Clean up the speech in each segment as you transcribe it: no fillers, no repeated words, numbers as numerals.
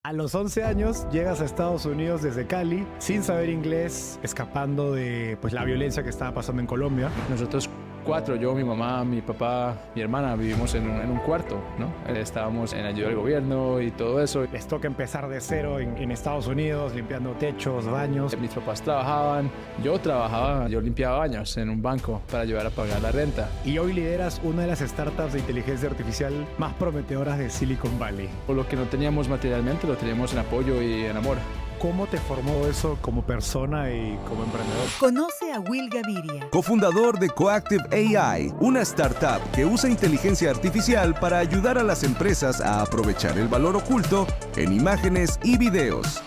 A los 11 años llegas a Estados Unidos desde Cali sin saber inglés, escapando de la violencia que estaba pasando en Colombia. Nosotros cuatro, yo, mi mamá, mi papá, mi hermana, vivimos en un cuarto, ¿no? Estábamos en ayuda del gobierno y todo eso. Les toca empezar de cero en Estados Unidos, limpiando techos, baños. Mis papás trabajaban, yo trabajaba, yo limpiaba baños en un banco para ayudar a pagar la renta. Y hoy lideras una de las startups de inteligencia artificial más prometedoras de Silicon Valley. Por lo que no teníamos materialmente, lo teníamos en apoyo y en amor. ¿Cómo te formó eso como persona y como emprendedor? Conoce a Will Gaviria, cofundador de Coactive AI, una startup que usa inteligencia artificial para ayudar a las empresas a aprovechar el valor oculto en imágenes y videos.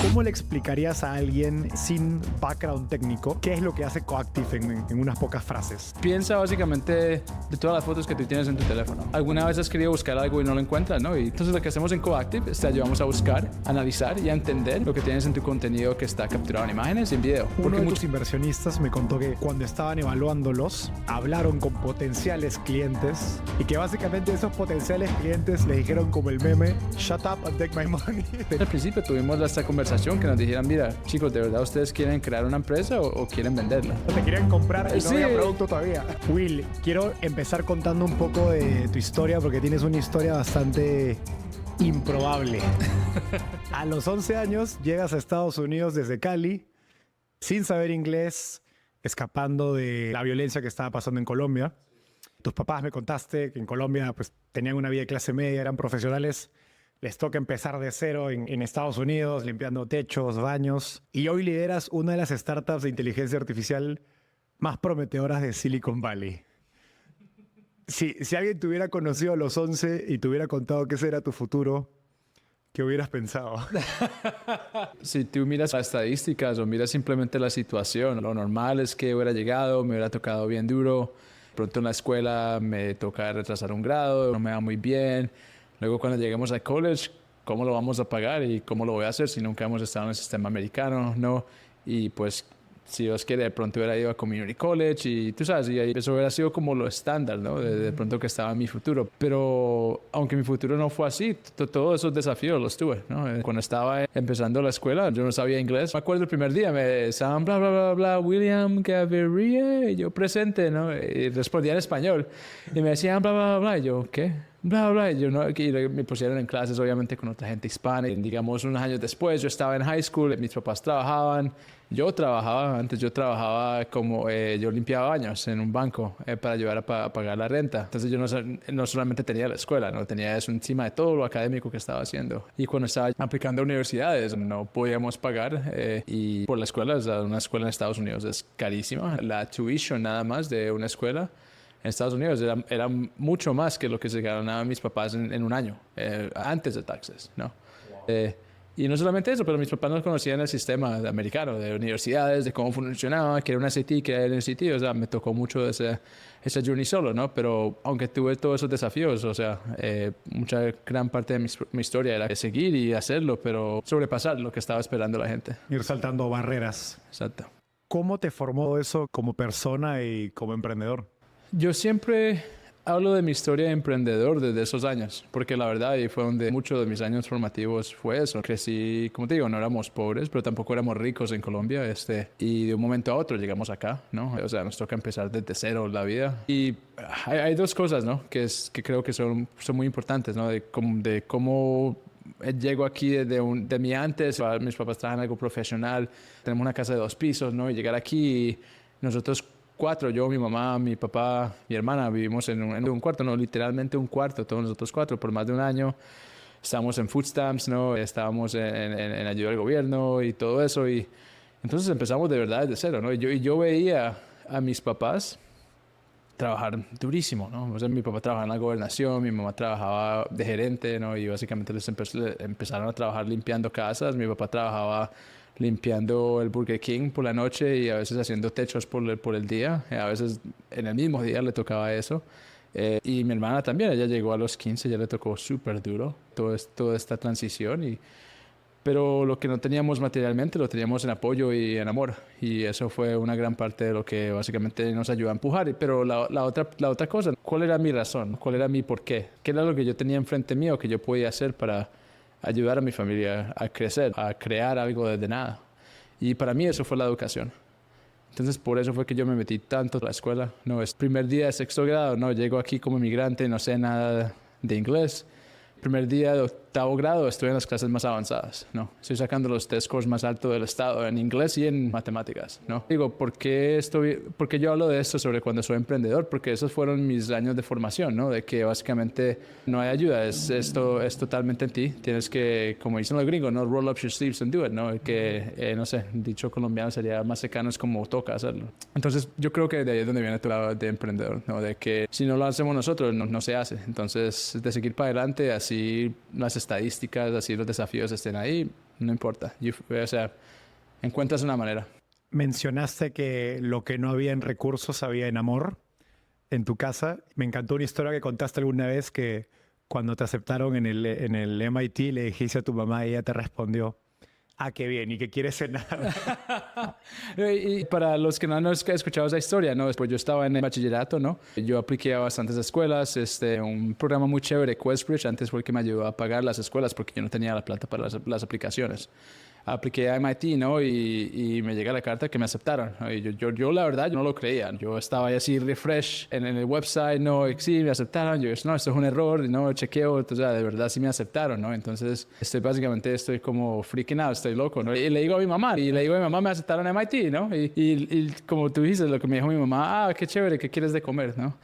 ¿Cómo le explicarías a alguien sin background técnico qué es lo que hace Coactive en unas pocas frases? Piensa básicamente de todas las fotos que tú tienes en tu teléfono. ¿Alguna vez has querido buscar algo y no lo encuentras, no? Y entonces lo que hacemos en Coactive es te ayudamos a buscar, analizar y a entender lo que tienes en tu contenido que está capturado en imágenes y en video. Uno de tus inversionistas me contó que cuando estaban evaluándolos, hablaron con potenciales clientes y que básicamente esos potenciales clientes le dijeron como el meme, shut up and take my money. Al principio tuvimos esta conversación que nos dijeran, mira, chicos, ¿de verdad ustedes quieren crear una empresa o quieren venderla? Te querían comprar y no Sí. había producto todavía. Will, quiero empezar contando un poco de tu historia porque tienes una historia bastante improbable. A los 11 años llegas a Estados Unidos desde Cali sin saber inglés, escapando de la violencia que estaba pasando en Colombia. Tus papás me contaste que en Colombia tenían una vida de clase media, eran profesionales. Les toca empezar de cero en Estados Unidos, limpiando techos, baños. Y hoy lideras una de las startups de inteligencia artificial más prometedoras de Silicon Valley. Si alguien te hubiera conocido a los 11 y te hubiera contado que ese era tu futuro, ¿qué hubieras pensado? Si tú miras las estadísticas o miras simplemente la situación, lo normal es que hubiera llegado, me hubiera tocado bien duro. Pronto en la escuela me toca retrasar un grado, no me va muy bien. Luego cuando lleguemos al college, ¿cómo lo vamos a pagar y cómo lo voy a hacer si nunca hemos estado en el sistema americano? ¿No? Y pues, si Dios quiere, de pronto hubiera ido a Community College y tú sabes, y eso hubiera sido como lo estándar, ¿no? De pronto que estaba en mi futuro. Pero aunque mi futuro no fue así, todos esos desafíos los tuve, ¿no? Cuando estaba empezando la escuela, yo no sabía inglés. Me acuerdo el primer día, me decían bla, bla, bla, bla, William Gaviria, y yo presente, ¿no? Y respondía en español. Y me decían bla, bla, bla, y yo, ¿qué? Bla, bla, y yo no, y me pusieron en clases obviamente con otra gente hispana. Y, digamos, unos años después, yo estaba en high school, mis papás trabajaban, yo trabajaba como, yo limpiaba baños en un banco para ayudar a pagar la renta. Entonces yo no solamente tenía la escuela, no tenía eso encima de todo lo académico que estaba haciendo. Y cuando estaba aplicando a universidades, no podíamos pagar y por la escuela, o sea, una escuela en Estados Unidos es carísima. La tuition nada más de una escuela en Estados Unidos era mucho más que lo que se ganaban mis papás en un año, antes de taxes, ¿no? Y no solamente eso, pero mis papás no conocían el sistema americano de universidades, de cómo funcionaba, que era una SAT, que era un SAT, o sea, me tocó mucho ese journey solo, ¿no? Pero aunque tuve todos esos desafíos, o sea, gran parte de mi historia era seguir y hacerlo, pero sobrepasar lo que estaba esperando la gente. Ir saltando barreras. Exacto. ¿Cómo te formó eso como persona y como emprendedor? Yo siempre hablo de mi historia de emprendedor desde esos años, porque la verdad y fue donde muchos de mis años formativos fue eso. Crecí, como te digo, no éramos pobres, pero tampoco éramos ricos en Colombia, y de un momento a otro llegamos acá, ¿no? O sea, nos toca empezar desde cero la vida. Y hay dos cosas, ¿no? Que creo que son muy importantes, ¿no? De cómo llego aquí de mi antes, mis papás trabajan en algo profesional, tenemos una casa de 2 pisos, ¿no? Y llegar aquí y nosotros cuatro, yo, mi mamá, mi papá, mi hermana, vivimos en un cuarto, no, literalmente un cuarto, todos nosotros 4 por más de un año. Estábamos en food stamps, ¿no? Estábamos en ayuda del gobierno y todo eso. Y entonces empezamos de verdad desde cero, ¿no? Y yo veía a mis papás trabajar durísimo, ¿no? O sea, mi papá trabajaba en la gobernación, mi mamá trabajaba de gerente, ¿no? Y básicamente empezaron a trabajar limpiando casas. Mi papá trabajaba limpiando el Burger King por la noche y a veces haciendo techos por el día. A veces en el mismo día le tocaba eso. Y mi hermana también, ella llegó a los 15, ya le tocó súper duro toda esta transición. Pero lo que no teníamos materialmente lo teníamos en apoyo y en amor. Y eso fue una gran parte de lo que básicamente nos ayudó a empujar. Pero la otra cosa, ¿cuál era mi razón? ¿Cuál era mi porqué? ¿Qué era lo que yo tenía enfrente mío que yo podía hacer para ayudar a mi familia a crecer, a crear algo desde nada. Y para mí eso fue la educación. Entonces, por eso fue que yo me metí tanto a la escuela. No, es primer día de sexto grado, no, llego aquí como inmigrante, no sé nada de inglés. Primer día de octavo grado estoy en las clases más avanzadas, ¿no? Estoy sacando los test scores más altos del estado en inglés y en matemáticas, ¿no? Digo, ¿por qué yo hablo de esto sobre cuando soy emprendedor? Porque esos fueron mis años de formación, ¿no? De que básicamente no hay ayuda, esto es totalmente en ti. Tienes que, como dicen los gringos, ¿no? Roll up your sleeves and do it, ¿no? Que, no sé, dicho colombiano sería más cercano, es como toca hacerlo. Entonces, yo creo que de ahí es donde viene tu lado de emprendedor, ¿no? De que si no lo hacemos nosotros, no se hace. Entonces, de seguir para adelante, así las estadísticas, así los desafíos estén ahí, no importa. O sea, encuentras una manera. Mencionaste que lo que no había en recursos había en amor en tu casa. Me encantó una historia que contaste alguna vez que cuando te aceptaron en el MIT le dijiste a tu mamá y ella te respondió, ah, qué bien, ¿y qué quieres cenar? Y para los que no han escuchado esa historia, ¿no? Pues yo estaba en el bachillerato, ¿no? Yo apliqué a bastantes escuelas, un programa muy chévere, Questbridge, antes fue el que me ayudó a pagar las escuelas porque yo no tenía la plata para las aplicaciones. Apliqué a MIT, ¿no? Y me llega la carta que me aceptaron, ¿no? Y yo la verdad, yo no lo creía. Yo estaba ahí así refresh en el website, ¿no? Y sí, me aceptaron. Yo dije, no, esto es un error, ¿no? Chequeo, o sea, de verdad sí me aceptaron, ¿no? Entonces, estoy como freaking out, estoy loco, ¿no? Y le digo a mi mamá, me aceptaron a MIT, ¿no? Y como tú dices, lo que me dijo mi mamá, ah, qué chévere, ¿qué quieres de comer, no?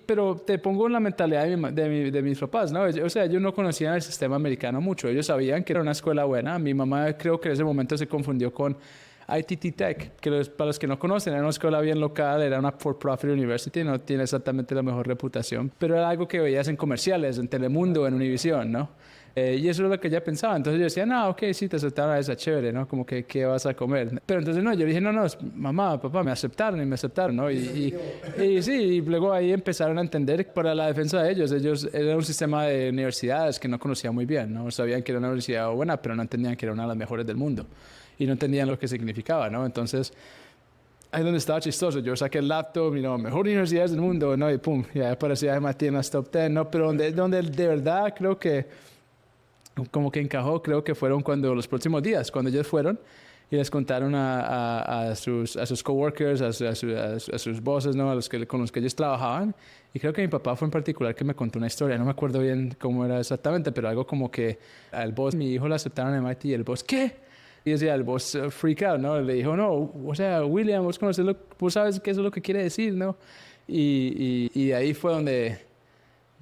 Pero te pongo en la mentalidad de mis papás, ¿no? O sea, ellos no conocían el sistema americano mucho. Ellos sabían que era una escuela buena. Mi mamá creo que en ese momento se confundió con ITT Tech, que para los que no conocen, era una escuela bien local, era una for-profit university, no tiene exactamente la mejor reputación, pero era algo que veías en comerciales, en Telemundo, en Univision, ¿no? Y eso es lo que ella pensaba. Entonces yo decía, no, ok, sí, te aceptaron a esa, chévere, ¿no? Como que, ¿qué vas a comer? Pero entonces no, yo dije, no, mamá, papá, me aceptaron, ¿no? Y sí, y luego ahí empezaron a entender para la defensa de ellos era un sistema de universidades que no conocía muy bien, ¿no? Sabían que era una universidad buena, pero no entendían que era una de las mejores del mundo. Y no entendían lo que significaba, ¿no? Entonces, ahí es donde estaba chistoso. Yo saqué el laptop, mejor universidades del mundo, ¿no? Y pum, ya aparecía MIT en las top 10, ¿no? Pero donde de verdad creo que como que encajó, creo que fueron cuando los próximos días, cuando ellos fueron y les contaron a sus coworkers, a sus bosses, ¿no? Con los que ellos trabajaban. Y creo que mi papá fue en particular que me contó una historia, no me acuerdo bien cómo era exactamente, pero algo como que al boss, mi hijo lo aceptaron en MIT y el boss, ¿qué? Y decía, el boss freak out, ¿no? Le dijo, no, o sea, William, vos sabes qué es lo que quiere decir, ¿no? Y ahí fue donde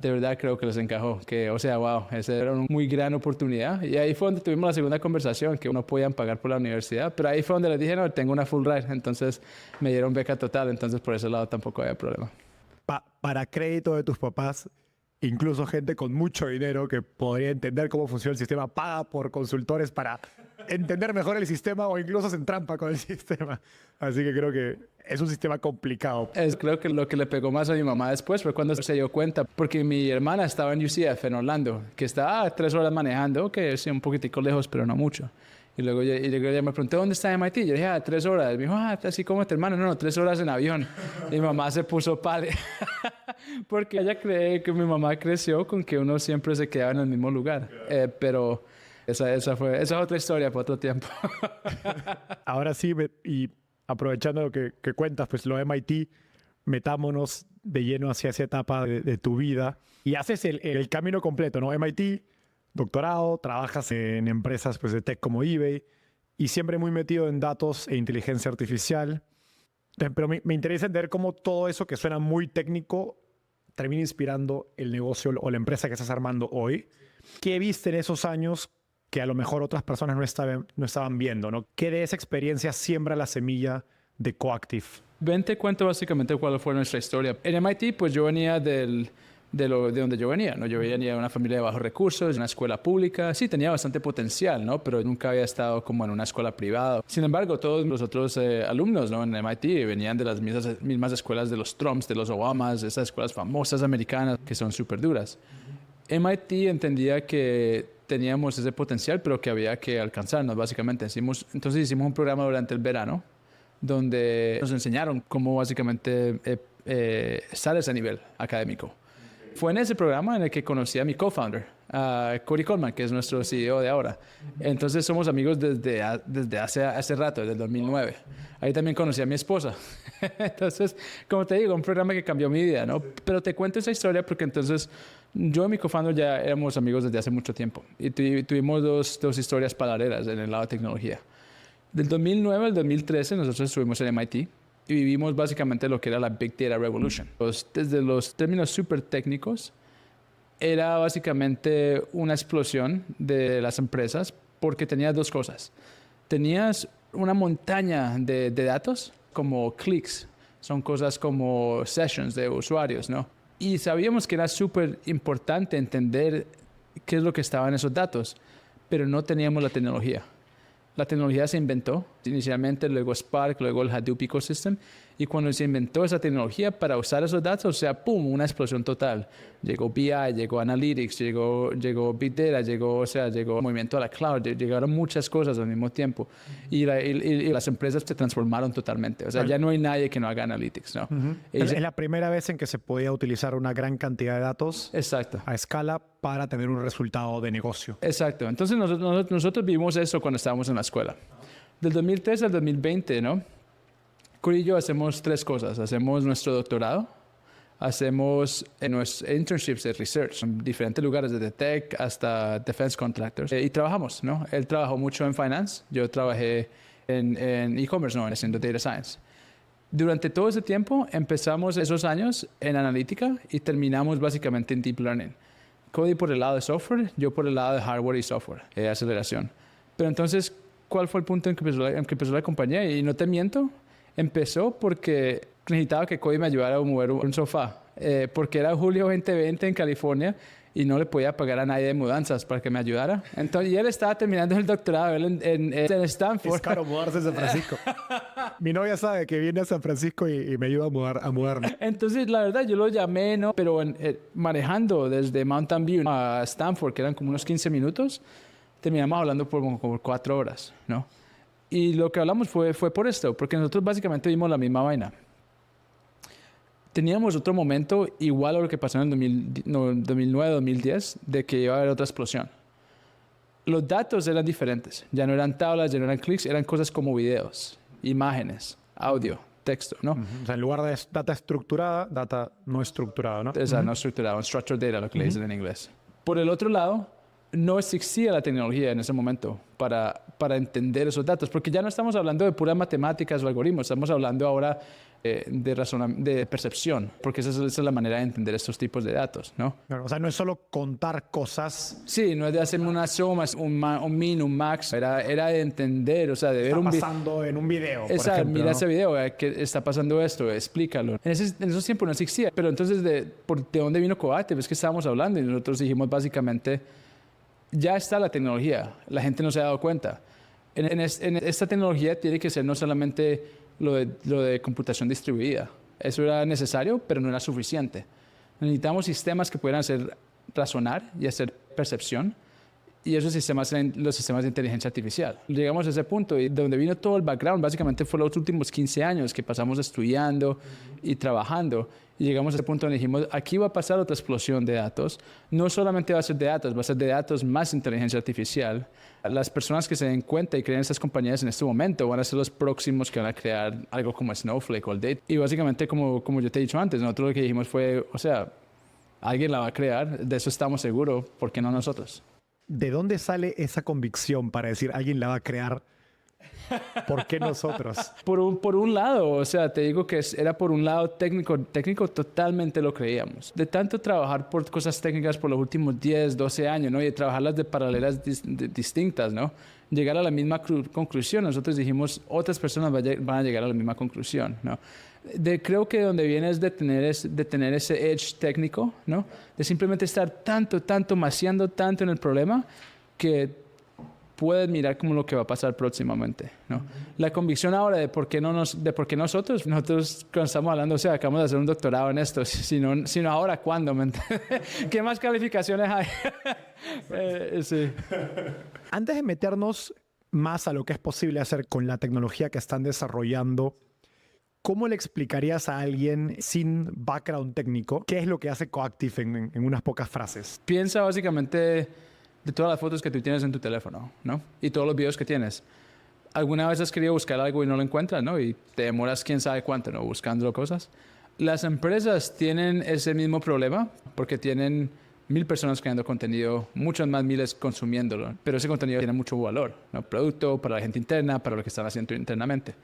de verdad creo que les encajó, que, o sea, wow, esa era una muy gran oportunidad. Y ahí fue donde tuvimos la segunda conversación, que no podían pagar por la universidad, pero ahí fue donde les dije, no, tengo una full ride, entonces me dieron beca total, entonces por ese lado tampoco había problema. Para crédito de tus papás, incluso gente con mucho dinero que podría entender cómo funciona el sistema, paga por consultores para entender mejor el sistema o incluso hacen trampa con el sistema. Así que creo que es un sistema complicado. Creo que lo que le pegó más a mi mamá después fue cuando se dio cuenta, porque mi hermana estaba en UCF, en Orlando, que estaba 3 horas manejando, que es un poquitico lejos, pero no mucho. Y luego ella me preguntó, ¿dónde está MIT? Yo dije, 3 horas. Me dijo, así como tu hermano. No, 3 horas en avión. Y mi mamá se puso pálida. Porque ella cree que mi mamá creció con que uno siempre se quedaba en el mismo lugar. Pero esa es otra historia para otro tiempo. Ahora sí, y aprovechando lo que cuentas, pues lo de MIT, metámonos de lleno hacia esa etapa de tu vida. Y haces el camino completo, ¿no? MIT, doctorado, trabajas en empresas pues, de tech como eBay y siempre muy metido en datos e inteligencia artificial. Pero me interesa entender cómo todo eso que suena muy técnico termina inspirando el negocio o la empresa que estás armando hoy. ¿Qué viste en esos años que a lo mejor otras personas no estaban viendo, ¿no? ¿Qué de esa experiencia siembra la semilla de Coactive? Te cuento básicamente cuál fue nuestra historia. En MIT, pues yo venía de donde yo venía, ¿no? Yo venía de una familia de bajos recursos, una escuela pública. Sí, tenía bastante potencial, ¿no? Pero nunca había estado como en una escuela privada. Sin embargo, todos los otros alumnos, ¿no? En MIT venían de las mismas escuelas de los Trumps, de los Obamas, esas escuelas famosas americanas que son súper duras. MIT entendía que teníamos ese potencial, pero que había que alcanzarnos, básicamente. Entonces hicimos un programa durante el verano donde nos enseñaron cómo básicamente estar a ese nivel académico. Fue en ese programa en el que conocí a mi co-founder, a Cody Coleman, que es nuestro CEO de ahora. Entonces somos amigos desde hace rato, desde el 2009. Ahí también conocí a mi esposa. Entonces, como te digo, un programa que cambió mi vida, ¿no? Pero te cuento esa historia porque entonces yo y mi co-founder ya éramos amigos desde hace mucho tiempo. Y tuvimos dos historias paralelas en el lado de tecnología. Del 2009 al 2013 nosotros estuvimos en MIT. Y vivimos básicamente lo que era la Big Data Revolution. Desde los términos súper técnicos, era básicamente una explosión de las empresas porque tenías dos cosas. Tenías una montaña de datos como clics, son cosas como sessions de usuarios, ¿no? Y sabíamos que era súper importante entender qué es lo que estaba en esos datos, pero no teníamos la tecnología. La tecnología se inventó inicialmente, luego Spark, luego el Hadoop Ecosystem. Y cuando se inventó esa tecnología para usar esos datos, o sea, ¡pum!, una explosión total. Llegó BI, llegó Analytics, llegó Big Data, llegó movimiento a la cloud, llegaron muchas cosas al mismo tiempo. Y las empresas se transformaron totalmente. O sea, ya no hay nadie que no haga Analytics, ¿no? Es la primera vez en que se podía utilizar una gran cantidad de datos a escala para tener un resultado de negocio. Exacto. Entonces nosotros vimos eso cuando estábamos en la escuela. Del 2003 al 2020, ¿no? Cody y yo hacemos tres cosas. Hacemos nuestro doctorado, hacemos nuestros internships de research en diferentes lugares, desde tech hasta defense contractors. Y trabajamos, ¿no? Él trabajó mucho en finance, yo trabajé en e-commerce, ¿no? Haciendo data science. Durante todo ese tiempo empezamos esos años en analítica y terminamos básicamente en deep learning. Cody por el lado de software, yo por el lado de hardware y software, aceleración. Pero entonces, ¿cuál fue el punto en que empezó la compañía? Y no te miento, empezó porque necesitaba que Cody me ayudara a mover un sofá. Porque era julio 2020 en California y no le podía pagar a nadie de mudanzas para que me ayudara. Entonces, y él estaba terminando el doctorado en Stanford. Es caro mudarse a San Francisco. Mi novia sabe que viene a San Francisco y me ayuda a mudarme. Entonces, la verdad, yo lo llamé, ¿no? Pero manejando desde Mountain View a Stanford, que eran como unos 15 minutos, terminamos hablando por 4 horas, ¿no? Y lo que hablamos fue por esto, porque nosotros básicamente vimos la misma vaina. Teníamos otro momento igual a lo que pasó en el 2009-2010, de que iba a haber otra explosión. Los datos eran diferentes. Ya no eran tablas, ya no eran clics, eran cosas como videos, imágenes, audio, texto, ¿no? O sea, en lugar de data estructurada, data no estructurada, ¿no? Exacto, no estructurada, unstructured data, lo que le dicen en inglés. Por el otro lado, no existía la tecnología en ese momento para entender esos datos, porque ya no estamos hablando de puras matemáticas o algoritmos, estamos hablando ahora de percepción, porque esa es la manera de entender estos tipos de datos, ¿no? Claro, o sea, no es solo contar cosas. Sí, no es de hacerme una suma, un min, un max, era de entender, o sea, de ver un video. Está pasando en un video, por Exacto, ejemplo, mira, ¿no? ese video, que está pasando esto, explícalo. En esos tiempos no existía, pero entonces, ¿de dónde vino Coate? Ves que estábamos hablando y nosotros dijimos básicamente, ya está la tecnología, la gente no se ha dado cuenta. En esta tecnología tiene que ser no solamente lo de computación distribuida. Eso era necesario, pero no era suficiente. Necesitamos sistemas que puedan hacer razonar y hacer percepción, y esos sistemas eran los sistemas de inteligencia artificial. Llegamos a ese punto y de donde vino todo el background, básicamente fue los últimos 15 años que pasamos estudiando y trabajando. Y llegamos a ese punto donde dijimos, aquí va a pasar otra explosión de datos. No solamente va a ser de datos, va a ser de datos más inteligencia artificial. Las personas que se den cuenta y creen estas compañías en este momento van a ser los próximos que van a crear algo como Snowflake o Data. Y básicamente, como yo te he dicho antes, nosotros lo que dijimos fue, o sea, alguien la va a crear, de eso estamos seguros, ¿por qué no nosotros? ¿De dónde sale esa convicción para decir alguien la va a crear? ¿Por qué nosotros? Por un lado, o sea, te digo que era por un lado técnico totalmente lo creíamos. De tanto trabajar por cosas técnicas por los últimos 10, 12 años, ¿no? Y de trabajarlas de paralelas distintas, ¿no? Llegar a la misma conclusión. Nosotros dijimos, otras personas van a llegar a la misma conclusión, ¿no? Creo que donde viene es de tener ese edge técnico, ¿no? De simplemente estar tanto, maciando tanto en el problema que puedes mirar como lo que va a pasar próximamente, ¿no? La convicción ahora de por qué nosotros cuando estamos hablando, o sea, acabamos de hacer un doctorado en esto, sino ahora, ¿cuándo? ¿Qué más calificaciones hay? Sí. Antes de meternos más a lo que es posible hacer con la tecnología que están desarrollando, ¿Cómo le explicarías a alguien sin background técnico qué es lo que hace Coactive en unas pocas frases? Piensa básicamente de todas las fotos que tú tienes en tu teléfono, ¿no? Y todos los videos que tienes. ¿Alguna vez has querido buscar algo y no lo encuentras, ¿no? Y te demoras quién sabe cuánto, ¿no? Buscando cosas. Las empresas tienen ese mismo problema porque tienen 1000 personas creando contenido, muchos más miles consumiéndolo, pero ese contenido tiene mucho valor, ¿no? Producto para la gente interna, para lo que están haciendo internamente.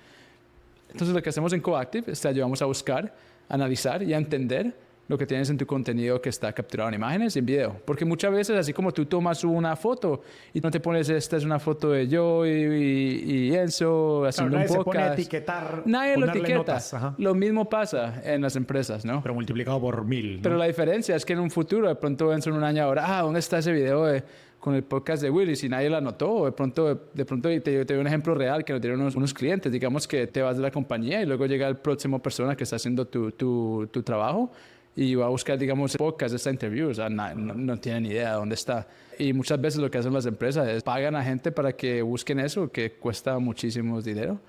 Entonces lo que hacemos en Coactive es te ayudamos a buscar, analizar y a entender lo que tienes en tu contenido que está capturado en imágenes y en video. Porque muchas veces, así como tú tomas una foto y no te pones, esta es una foto de yo y Enzo haciendo un podcast. Se pone a etiquetar, nadie lo etiqueta. Notas, lo mismo pasa en las empresas, ¿no? Pero multiplicado por 1000, ¿no? Pero la diferencia es que en un futuro, de pronto Enzo en un año ahora, ¿dónde está ese video con el podcast de Willy? Si nadie lo anotó, o de pronto te doy un ejemplo real que nos dieron unos clientes. Digamos que te vas de la compañía y luego llega el próximo persona que está haciendo tu trabajo y va a buscar, digamos, el podcast de esta interview. O sea, no tienen ni idea de dónde está. Y muchas veces lo que hacen las empresas es pagan a gente para que busquen eso, que cuesta muchísimo dinero,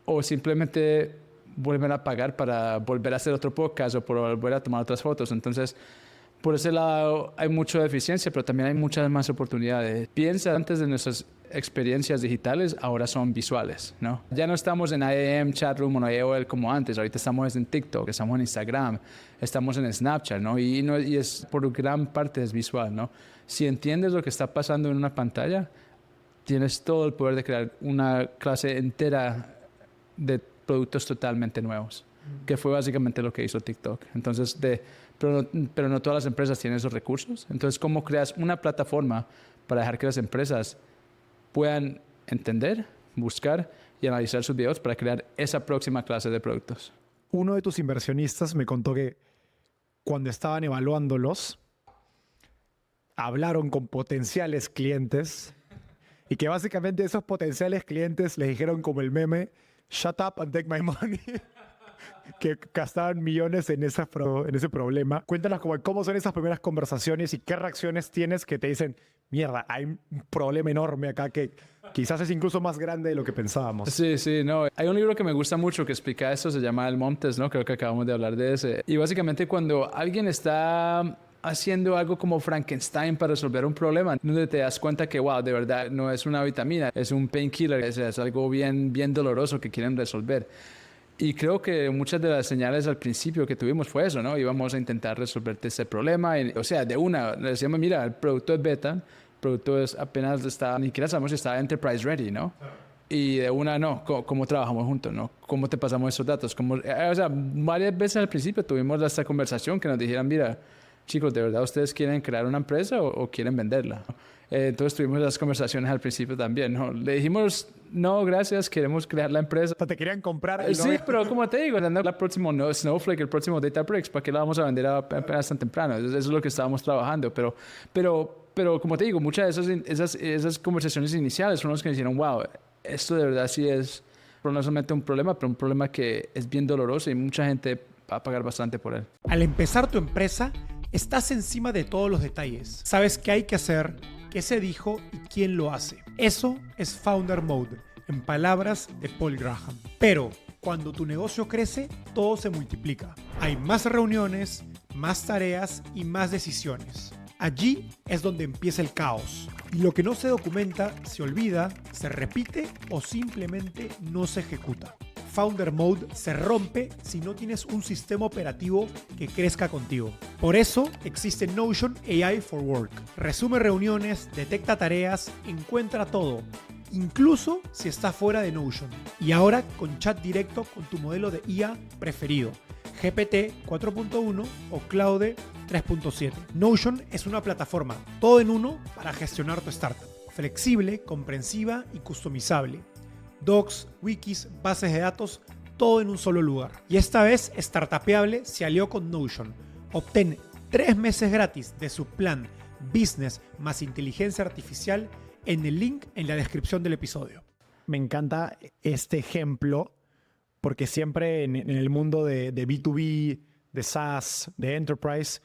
o simplemente vuelven a pagar para volver a hacer otro podcast o por volver a tomar otras fotos. Entonces, por ese lado hay mucha deficiencia, pero también hay muchas más oportunidades. Piensa, antes de nuestras experiencias digitales, ahora son visuales, ¿no? Ya no estamos en IM, Chatroom o AOL como antes. Ahorita estamos en TikTok, estamos en Instagram, estamos en Snapchat, ¿no? Y es por gran parte es visual, ¿no? Si entiendes lo que está pasando en una pantalla, tienes todo el poder de crear una clase entera de productos totalmente nuevos, que fue básicamente lo que hizo TikTok. Entonces, pero no todas las empresas tienen esos recursos. Entonces, ¿cómo creas una plataforma para dejar que las empresas puedan entender, buscar y analizar sus videos para crear esa próxima clase de productos? Uno de tus inversionistas me contó que cuando estaban evaluándolos, hablaron con potenciales clientes y que básicamente esos potenciales clientes les dijeron como el meme, shut up and take my money. Que gastaban millones en ese problema. Cuéntanos cómo son esas primeras conversaciones y qué reacciones tienes que te dicen, mierda, hay un problema enorme acá que quizás es incluso más grande de lo que pensábamos. Sí, no. Hay un libro que me gusta mucho que explica esto, se llama El Montes, ¿no? Creo que acabamos de hablar de ese. Y básicamente cuando alguien está haciendo algo como Frankenstein para resolver un problema, donde te das cuenta que, wow, de verdad no es una vitamina, es un painkiller, es algo bien doloroso que quieren resolver. Y creo que muchas de las señales al principio que tuvimos fue eso, ¿no? Íbamos a intentar resolverte ese problema. O sea, de una, le decíamos, mira, el producto es beta, el producto apenas está, ni siquiera sabemos si está enterprise ready, ¿no? Y de una, no, ¿cómo trabajamos juntos, no? ¿Cómo te pasamos esos datos? O sea, varias veces al principio tuvimos esta conversación que nos dijeran, mira, chicos, ¿de verdad ustedes quieren crear una empresa o quieren venderla? Entonces tuvimos las conversaciones al principio también, ¿no? Le dijimos, no, gracias, queremos crear la empresa. O sea, te querían comprar. Sí, pero como te digo, el próximo Snowflake, el próximo Databricks, ¿para qué la vamos a vender apenas tan temprano? Eso es lo que estábamos trabajando. Pero como te digo, muchas de esas conversaciones iniciales son los que dijeron, wow, esto de verdad sí es no solamente un problema, pero un problema que es bien doloroso y mucha gente va a pagar bastante por él. Al empezar tu empresa, estás encima de todos los detalles. Sabes qué hay que hacer, qué se dijo y quién lo hace. Eso es Founder Mode, en palabras de Paul Graham. Pero cuando tu negocio crece, todo se multiplica. Hay más reuniones, más tareas y más decisiones. Allí es donde empieza el caos. Y lo que no se documenta, se olvida, se repite o simplemente no se ejecuta. Founder Mode se rompe si no tienes un sistema operativo que crezca contigo. Por eso existe Notion AI for Work. Resume reuniones, detecta tareas, encuentra todo, incluso si está fuera de Notion. Y ahora con chat directo con tu modelo de IA preferido, GPT 4.1 o Claude 3.7. Notion es una plataforma todo en uno para gestionar tu startup. Flexible, comprensiva y customizable. Docs, wikis, bases de datos, todo en un solo lugar. Y esta vez Startupeable se alió con Notion. Obtén 3 meses gratis de su plan Business más inteligencia artificial en el link en la descripción del episodio. Me encanta este ejemplo porque siempre en el mundo de B2B, de SaaS, de Enterprise,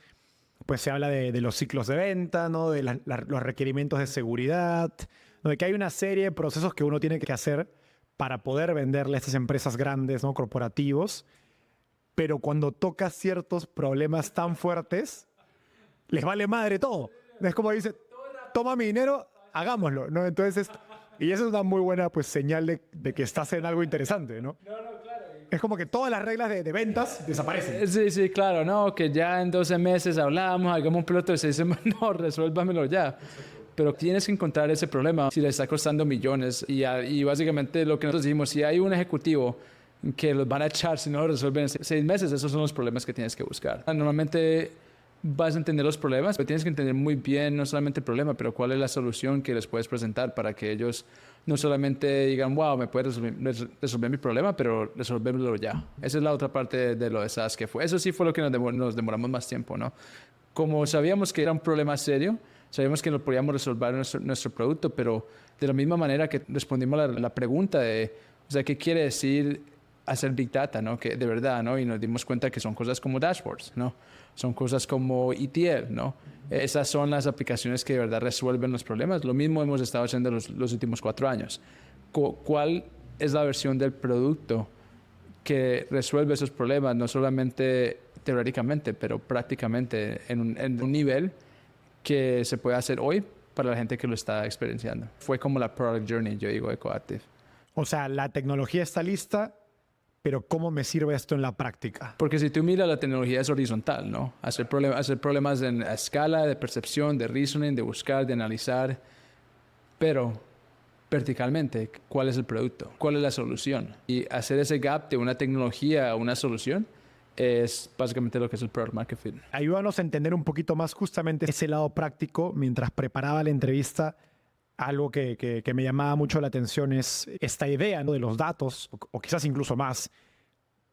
pues se habla de los ciclos de venta, ¿no? De los requerimientos de seguridad, ¿no? De que hay una serie de procesos que uno tiene que hacer para poder venderle a estas empresas grandes, ¿no? Corporativos, pero cuando toca ciertos problemas tan fuertes, les vale madre todo. Es como dice, toma mi dinero, hagámoslo, ¿no? Entonces, y eso es una muy buena pues, señal de que estás en algo interesante, ¿no? Es como que todas las reglas de ventas desaparecen. Sí, claro, no, que ya en 12 meses hablamos, hagamos un piloto de 6 semanas, no, resuélvamelo ya. Pero tienes que encontrar ese problema si le está costando millones. Y básicamente lo que nosotros decimos, si hay un ejecutivo que los van a echar si no lo resuelven en 6 meses, esos son los problemas que tienes que buscar. Normalmente vas a entender los problemas, pero tienes que entender muy bien no solamente el problema, pero cuál es la solución que les puedes presentar para que ellos no solamente digan, wow, me puedes resolver mi problema, pero resolverlo ya. Esa es la otra parte de lo de SaaS que fue. Eso sí fue lo que nos demoramos más tiempo, ¿no? Como sabíamos que era un problema serio, sabíamos que lo podíamos resolver nuestro producto, pero de la misma manera que respondimos a la pregunta de, o sea, ¿qué quiere decir hacer Big Data, ¿no? Que de verdad, ¿no? Y nos dimos cuenta que son cosas como dashboards, ¿no? Son cosas como ETL, ¿no? Esas son las aplicaciones que de verdad resuelven los problemas. Lo mismo hemos estado haciendo los últimos 4 años. ¿Cuál es la versión del producto que resuelve esos problemas, no solamente teóricamente, pero prácticamente en un nivel que se puede hacer hoy para la gente que lo está experienciando? Fue como la product journey, yo digo, de Coactive. O sea, la tecnología está lista, pero ¿cómo me sirve esto en la práctica? Porque si tú miras, la tecnología es horizontal, ¿no? Hacer problemas a escala, de percepción, de reasoning, de buscar, de analizar. Pero verticalmente, ¿cuál es el producto? ¿Cuál es la solución? Y hacer ese gap de una tecnología a una solución es básicamente lo que es el Product Market Fit. Ayúdanos a entender un poquito más justamente ese lado práctico. Mientras preparaba la entrevista, algo que me llamaba mucho la atención es esta idea, ¿no? De los datos, o quizás incluso más,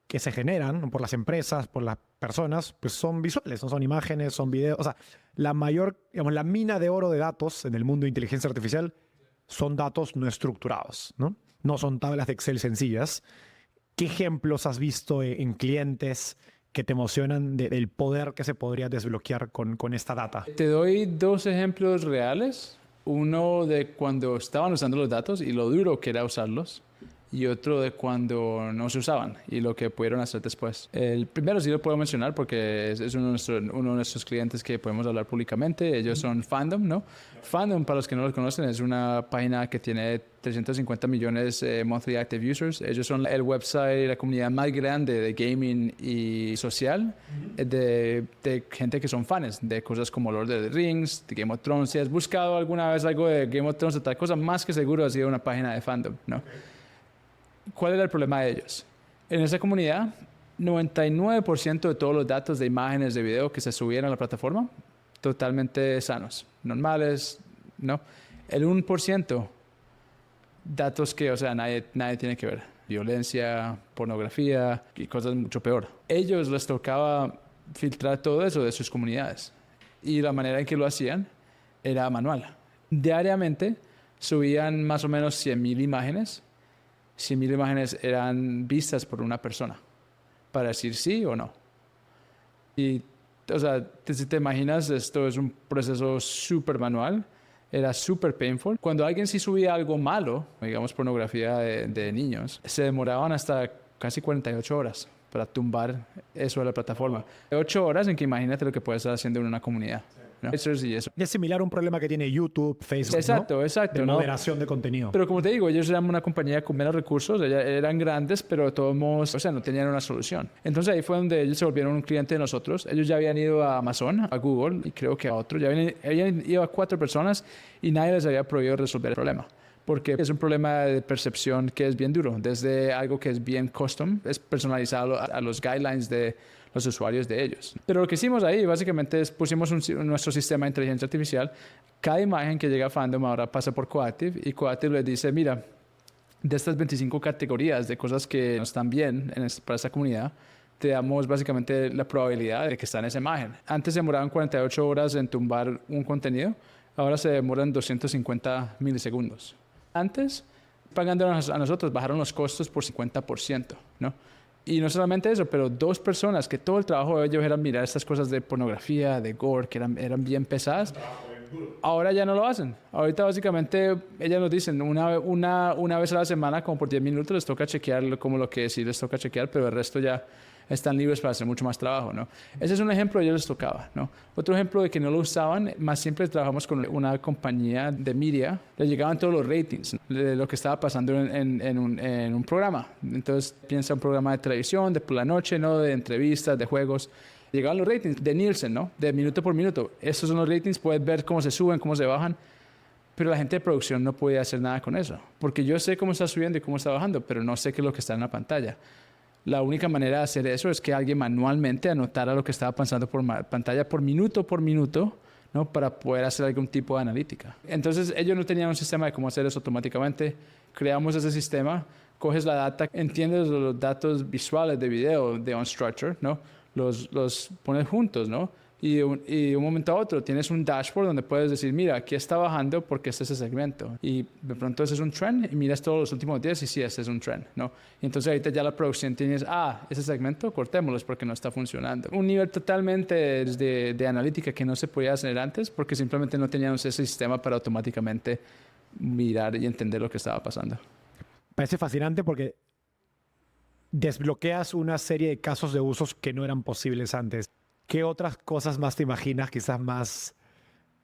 que se generan, ¿no? Por las empresas, por las personas, pues son visuales, no son imágenes, son videos. O sea, la mina de oro de datos en el mundo de inteligencia artificial son datos no estructurados, ¿no? No son tablas de Excel sencillas. ¿Qué ejemplos has visto en clientes que te emocionan del poder que se podría desbloquear con esta data? Te doy 2 ejemplos reales. Uno de cuando estaban usando los datos y lo duro que era usarlos, y otro de cuando no se usaban y lo que pudieron hacer después. El primero sí lo puedo mencionar porque es uno de nuestros clientes que podemos hablar públicamente. Ellos son Fandom, ¿no? Fandom, para los que no los conocen, es una página que tiene 350 millones monthly active users. Ellos son el website, la comunidad más grande de gaming y social de gente que son fans de cosas como Lord of the Rings, de Game of Thrones. Si has buscado alguna vez algo de Game of Thrones o tal cosa, más que seguro ha sido una página de Fandom, ¿no? ¿Cuál era el problema de ellos? En esa comunidad, 99% de todos los datos de imágenes, de video que se subían a la plataforma, totalmente sanos, normales, ¿no? El 1%, datos que, o sea, nadie tiene que ver. Violencia, pornografía y cosas mucho peor. Ellos les tocaba filtrar todo eso de sus comunidades. Y la manera en que lo hacían era manual. Diariamente subían más o menos 100,000 imágenes. 100,000 imágenes eran vistas por una persona para decir sí o no. Y, o sea, si te imaginas, esto es un proceso súper manual, era súper painful. Cuando alguien sí subía algo malo, digamos pornografía de niños, se demoraban hasta casi 48 horas para tumbar eso de la plataforma. 8 horas en que imagínate lo que puedes estar haciendo en una comunidad, ¿no? Eso y eso. Y es similar a un problema que tiene YouTube, Facebook, Exacto, ¿no? exacto. De moderación de contenido. Pero como te digo, ellos eran una compañía con menos recursos, eran grandes, pero de todos modos, o sea, no tenían una solución. Entonces ahí fue donde ellos se volvieron un cliente de nosotros. Ellos ya habían ido a Amazon, a Google y creo que a otro. Ya habían ido a 4 personas y nadie les había podido resolver el problema. Porque es un problema de percepción que es bien duro. Desde algo que es bien custom, es personalizado a los guidelines de los usuarios de ellos. Pero lo que hicimos ahí básicamente es pusimos nuestro sistema de inteligencia artificial. Cada imagen que llega a Fandom ahora pasa por Coactive y Coactive les dice, mira, de estas 25 categorías de cosas que no están bien para esta comunidad, te damos básicamente la probabilidad de que está en esa imagen. Antes se demoraban 48 horas en tumbar un contenido, ahora se demoran 250 milisegundos. Antes, pagándonos a nosotros, bajaron los costos por 50%, ¿no? Y no solamente eso, pero 2 personas que todo el trabajo de ellos era mirar estas cosas de pornografía, de gore, que eran bien pesadas. Ahora ya no lo hacen. Ahorita básicamente ellas nos dicen una vez a la semana, como por 10 minutos, les toca chequear como lo que sí les toca chequear, pero el resto ya están libres para hacer mucho más trabajo, ¿no? Ese es un ejemplo, a ellos les tocaba, ¿no? Otro ejemplo de que no lo usaban, más siempre trabajamos con una compañía de media, le llegaban todos los ratings de lo que estaba pasando en un programa. Entonces piensa un programa de televisión, de por la noche, ¿no? De entrevistas, de juegos. Llegaban los ratings de Nielsen, ¿no? De minuto por minuto. Estos son los ratings, puedes ver cómo se suben, cómo se bajan, pero la gente de producción no podía hacer nada con eso, porque yo sé cómo está subiendo y cómo está bajando, pero no sé qué es lo que está en la pantalla. La única manera de hacer eso es que alguien manualmente anotara lo que estaba pasando por pantalla por minuto, ¿no? Para poder hacer algún tipo de analítica. Entonces, ellos no tenían un sistema de cómo hacer eso automáticamente. Creamos ese sistema, coges la data, entiendes los datos visuales de video de Unstructured, ¿no? Los pones juntos, ¿no? Y un momento a otro tienes un dashboard donde puedes decir, mira, aquí está bajando porque este es el segmento. Y de pronto ese es un trend y miras todos los últimos días y sí, este es un trend, ¿no? Y entonces ahorita ya la producción tienes, ese segmento, cortémoslo porque no está funcionando. Un nivel totalmente de analítica que no se podía hacer antes porque simplemente no teníamos ese sistema para automáticamente mirar y entender lo que estaba pasando. Parece fascinante porque desbloqueas una serie de casos de usos que no eran posibles antes. ¿Qué otras cosas más te imaginas, quizás más,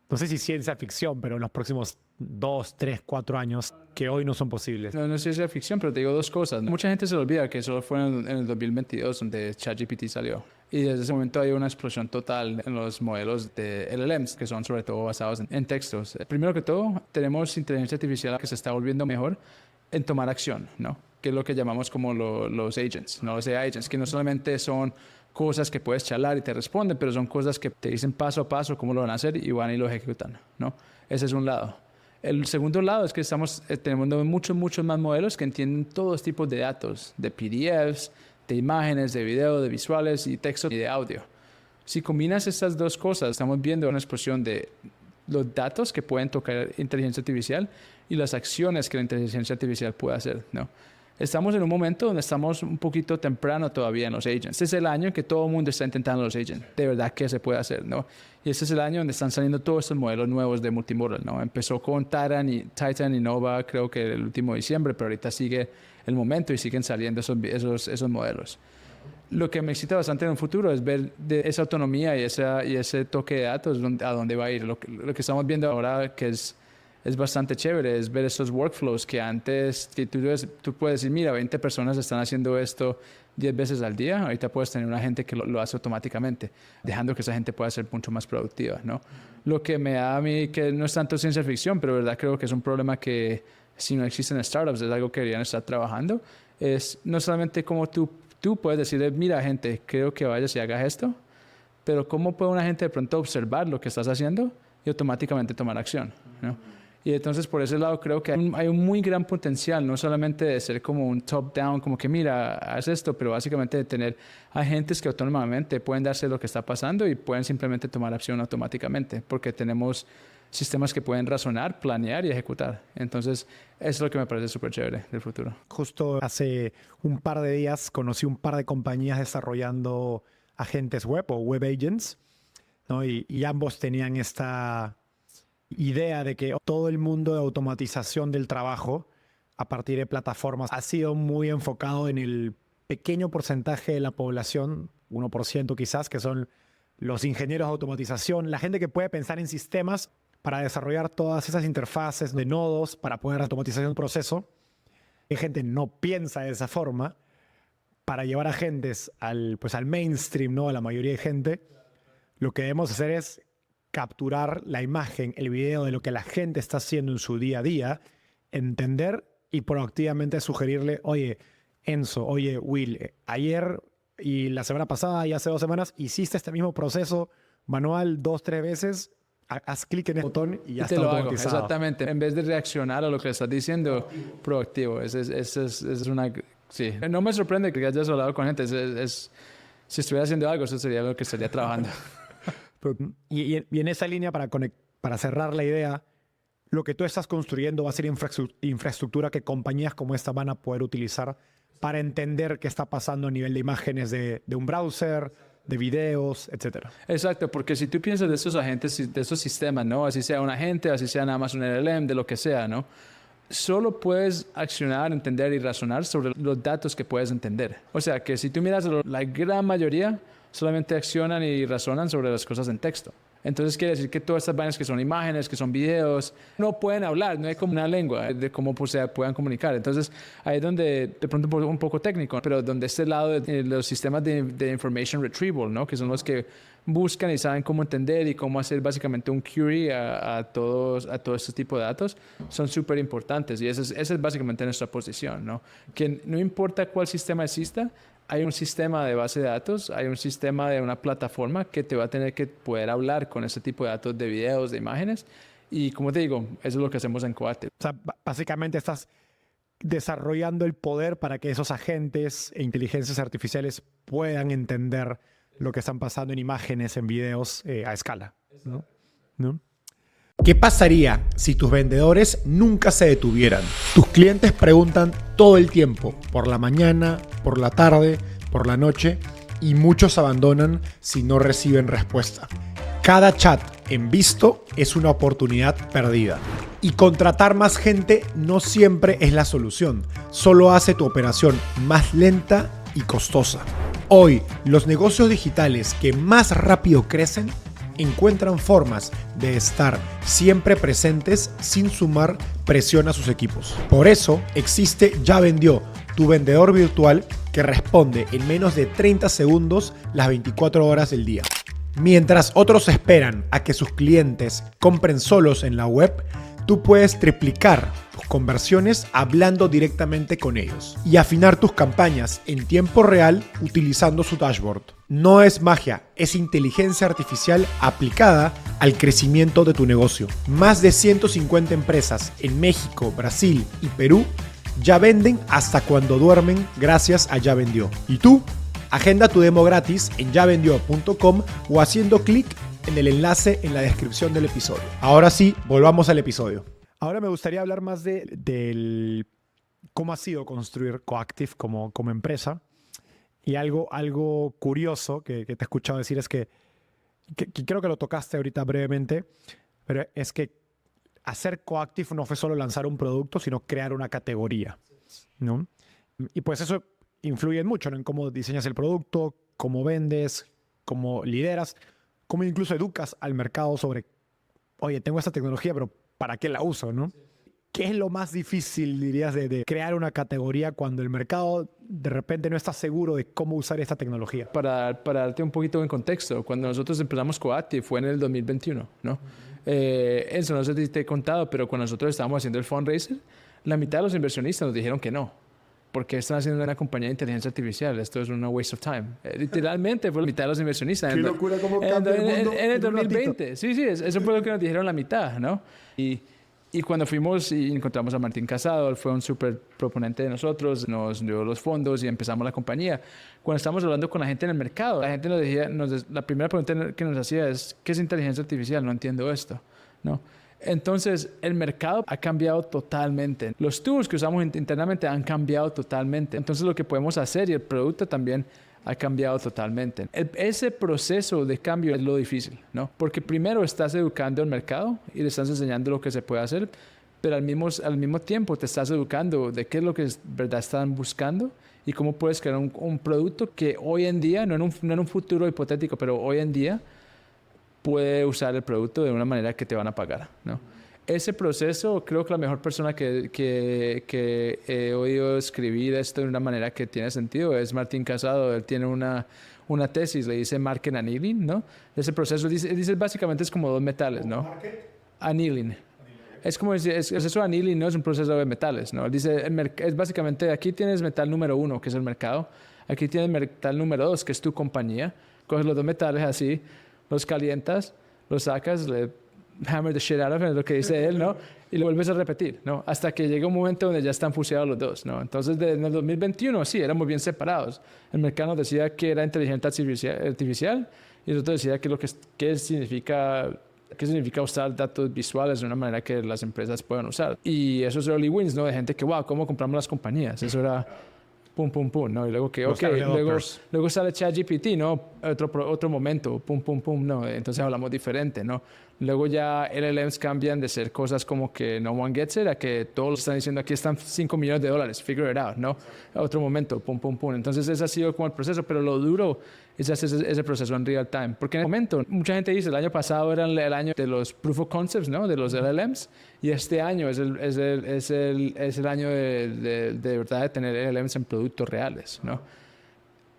no sé si ciencia ficción, pero en los próximos 2, 3, 4 años, que hoy no son posibles? No es ciencia ficción, pero te digo dos cosas. Mucha gente se le olvida que solo fue en el 2022 donde ChatGPT salió. Y desde ese momento hay una explosión total en los modelos de LLMs, que son sobre todo basados en textos. Primero que todo, tenemos inteligencia artificial que se está volviendo mejor en tomar acción, ¿no? Que es lo que llamamos como los agents, ¿no? Los AI agents, que no solamente son cosas que puedes charlar y te responden, pero son cosas que te dicen paso a paso cómo lo van a hacer y van y lo ejecutan, ¿no? Ese es un lado. El segundo lado es que tenemos muchos más modelos que entienden todos tipos de datos, de PDFs, de imágenes, de video, de visuales y texto y de audio. Si combinas estas dos cosas, estamos viendo una explosión de los datos que pueden tocar inteligencia artificial y las acciones que la inteligencia artificial puede hacer, ¿no? Estamos en un momento donde estamos un poquito temprano todavía en los agents. Este es el año en que todo el mundo está intentando los agents. De verdad que se puede hacer, ¿no? Y este es el año donde están saliendo todos estos modelos nuevos de multimodal, ¿no? Empezó con Titan y Nova, creo que el último diciembre, pero ahorita sigue el momento y siguen saliendo esos modelos. Lo que me excita bastante en un futuro es ver de esa autonomía y ese toque de datos a dónde va a ir. Lo que estamos viendo ahora que es bastante chévere, es ver esos workflows que antes tú puedes decir, mira, 20 personas están haciendo esto 10 veces al día, ahorita puedes tener una gente que lo hace automáticamente, dejando que esa gente pueda ser mucho más productiva, ¿no? Lo que me da a mí, que no es tanto ciencia ficción, pero de verdad creo que es un problema que si no existen startups, es algo que deberían estar trabajando, es no solamente como tú puedes decirle, mira gente, creo que vayas y hagas esto, pero cómo puede una gente de pronto observar lo que estás haciendo y automáticamente tomar acción, ¿no? Y entonces por ese lado creo que hay un muy gran potencial, no solamente de ser como un top-down, como que mira, haz esto, pero básicamente de tener agentes que autónomamente pueden darse lo que está pasando y pueden simplemente tomar acción automáticamente, porque tenemos sistemas que pueden razonar, planear y ejecutar. Entonces eso es lo que me parece súper chévere del futuro. Justo hace un par de días conocí un par de compañías desarrollando agentes web o web agents, ¿no? Y ambos tenían esta idea de que todo el mundo de automatización del trabajo a partir de plataformas ha sido muy enfocado en el pequeño porcentaje de la población, 1% quizás, que son los ingenieros de automatización, la gente que puede pensar en sistemas para desarrollar todas esas interfaces de nodos para poder automatizar un proceso. Hay gente que no piensa de esa forma. Para llevar agentes al mainstream, ¿no? A la mayoría de gente, lo que debemos hacer es capturar la imagen, el video de lo que la gente está haciendo en su día a día, entender y proactivamente sugerirle, oye, Enzo, oye, Will, ayer y la semana pasada y hace 2 semanas hiciste este mismo proceso manual 2, 3 veces, haz clic en el botón y ya está automatizado. Exactamente. En vez de reaccionar a lo que estás diciendo, proactivo. Es una... Sí. No me sorprende que hayas hablado con gente. Si estuviera haciendo algo, eso sería lo que estaría trabajando. Y en esa línea, para cerrar la idea, lo que tú estás construyendo va a ser infraestructura que compañías como esta van a poder utilizar para entender qué está pasando a nivel de imágenes de un browser, de videos, etcétera. Exacto, porque si tú piensas de esos agentes, de esos sistemas, ¿no? Así sea un agente, así sea nada más un LLM, de lo que sea, ¿no? Solo puedes accionar, entender y razonar sobre los datos que puedes entender. O sea, que si tú miras, la gran mayoría solamente accionan y razonan sobre las cosas en texto. Entonces quiere decir que todas estas vainas que son imágenes, que son videos, no pueden hablar, no hay como una lengua de cómo se puedan comunicar. Entonces ahí es donde, de pronto un poco técnico, pero donde este lado de los sistemas de information retrieval, ¿no? Que son los que buscan y saben cómo entender y cómo hacer básicamente un query a todo este tipo de datos, son súper importantes. Y esa es básicamente nuestra posición, ¿no? Que no importa cuál sistema exista, hay un sistema de base de datos, hay un sistema de una plataforma que te va a tener que poder hablar con ese tipo de datos de videos, de imágenes. Y como te digo, eso es lo que hacemos en Coactive. O sea, básicamente estás desarrollando el poder para que esos agentes e inteligencias artificiales puedan entender lo que están pasando en imágenes, en videos a escala, ¿no? ¿Qué pasaría si tus vendedores nunca se detuvieran? Tus clientes preguntan todo el tiempo, por la mañana, por la tarde, por la noche, y muchos abandonan si no reciben respuesta. Cada chat en visto es una oportunidad perdida. Y contratar más gente no siempre es la solución, solo hace tu operación más lenta y costosa. Hoy, los negocios digitales que más rápido crecen encuentran formas de estar siempre presentes sin sumar presión a sus equipos. Por eso existe Ya Vendió, tu vendedor virtual que responde en menos de 30 segundos las 24 horas del día. Mientras otros esperan a que sus clientes compren solos en la web, tú puedes triplicar tus conversiones hablando directamente con ellos y afinar tus campañas en tiempo real utilizando su dashboard. No es magia, es inteligencia artificial aplicada al crecimiento de tu negocio. Más de 150 empresas en México, Brasil y Perú ya venden hasta cuando duermen gracias a Ya Vendió. ¿Y tú? Agenda tu demo gratis en yavendio.com o haciendo clic en el enlace en la descripción del episodio. Ahora sí, volvamos al episodio. Ahora me gustaría hablar más del cómo ha sido construir Coactive como empresa. Y algo curioso que te he escuchado decir es que creo que lo tocaste ahorita brevemente, pero es que hacer Coactive no fue solo lanzar un producto, sino crear una categoría, ¿no? Y pues eso influye mucho, ¿no? En cómo diseñas el producto, cómo vendes, cómo lideras, cómo incluso educas al mercado sobre, oye, tengo esta tecnología, pero ¿para qué la uso, no? ¿Qué es lo más difícil, dirías, de crear una categoría cuando el mercado de repente no está seguro de cómo usar esta tecnología? Para darte un poquito en contexto, cuando nosotros empezamos Coactive fue en el 2021, ¿no? Eso no sé si te he contado, pero cuando nosotros estábamos haciendo el fundraiser, la mitad de los inversionistas nos dijeron que no. Porque están haciendo una compañía de inteligencia artificial. Esto es una waste of time. Literalmente fue la mitad de los inversionistas. Qué locura cómo cambia el mundo en el en un 2020. Sí, eso fue lo que nos dijeron la mitad, ¿no? Y cuando fuimos y encontramos a Martín Casado, él fue un súper proponente de nosotros, nos dio los fondos y empezamos la compañía. Cuando estábamos hablando con la gente en el mercado, la gente nos decía, la primera pregunta que nos hacía es, ¿qué es inteligencia artificial? No entiendo esto, ¿no? Entonces, el mercado ha cambiado totalmente. Los tools que usamos internamente han cambiado totalmente. Entonces, lo que podemos hacer y el producto también ha cambiado totalmente. Ese proceso de cambio es lo difícil, ¿no? Porque primero estás educando al mercado y le estás enseñando lo que se puede hacer, pero al mismo tiempo te estás educando de qué es lo que verdad están buscando y cómo puedes crear un producto que hoy en día, no en un futuro hipotético, pero hoy en día, puede usar el producto de una manera que te van a pagar, ¿no? Ese proceso, creo que la mejor persona que he oído escribir esto de una manera que tiene sentido es Martín Casado. Él tiene una tesis, le dice Market Annealing, ¿no? Ese proceso dice básicamente es como dos metales, ¿no? Annealing. Es como decir, el proceso de annealing no es un proceso de metales, ¿no? Él dice, es básicamente, aquí tienes metal número 1, que es el mercado. Aquí tienes metal número 2, que es tu compañía. Coges los dos metales así, los calientas, los sacas, le hammer the shit out of it, es lo que dice él, ¿no? Y lo vuelves a repetir, ¿no? Hasta que llega un momento donde ya están fusionados los dos, ¿no? Entonces, en el 2021, sí, éramos bien separados. El mercado nos decía que era inteligencia artificial y nosotros decía qué significa usar datos visuales de una manera que las empresas puedan usar. Y esos early wins, ¿no? De gente que, wow, ¿cómo compramos las compañías? Eso era pum, pum, pum, ¿no? Y luego que, Los ok, early luego, adopters. luego sale ChatGPT, ¿no? Otro momento, pum, pum, pum, ¿no? Entonces hablamos diferente, ¿no? Luego ya LLMs cambian de ser cosas como que no one gets it a que todos están diciendo aquí están $5 millones, figure it out, ¿no? Otro momento, pum, pum, pum. Entonces ese ha sido como el proceso, pero lo duro es hacer ese proceso en real time. Porque en el momento, mucha gente dice, el año pasado era el año de los proof of concepts, ¿no? De los LLMs, y este año es el año de verdad de tener LLMs en productos reales, ¿no?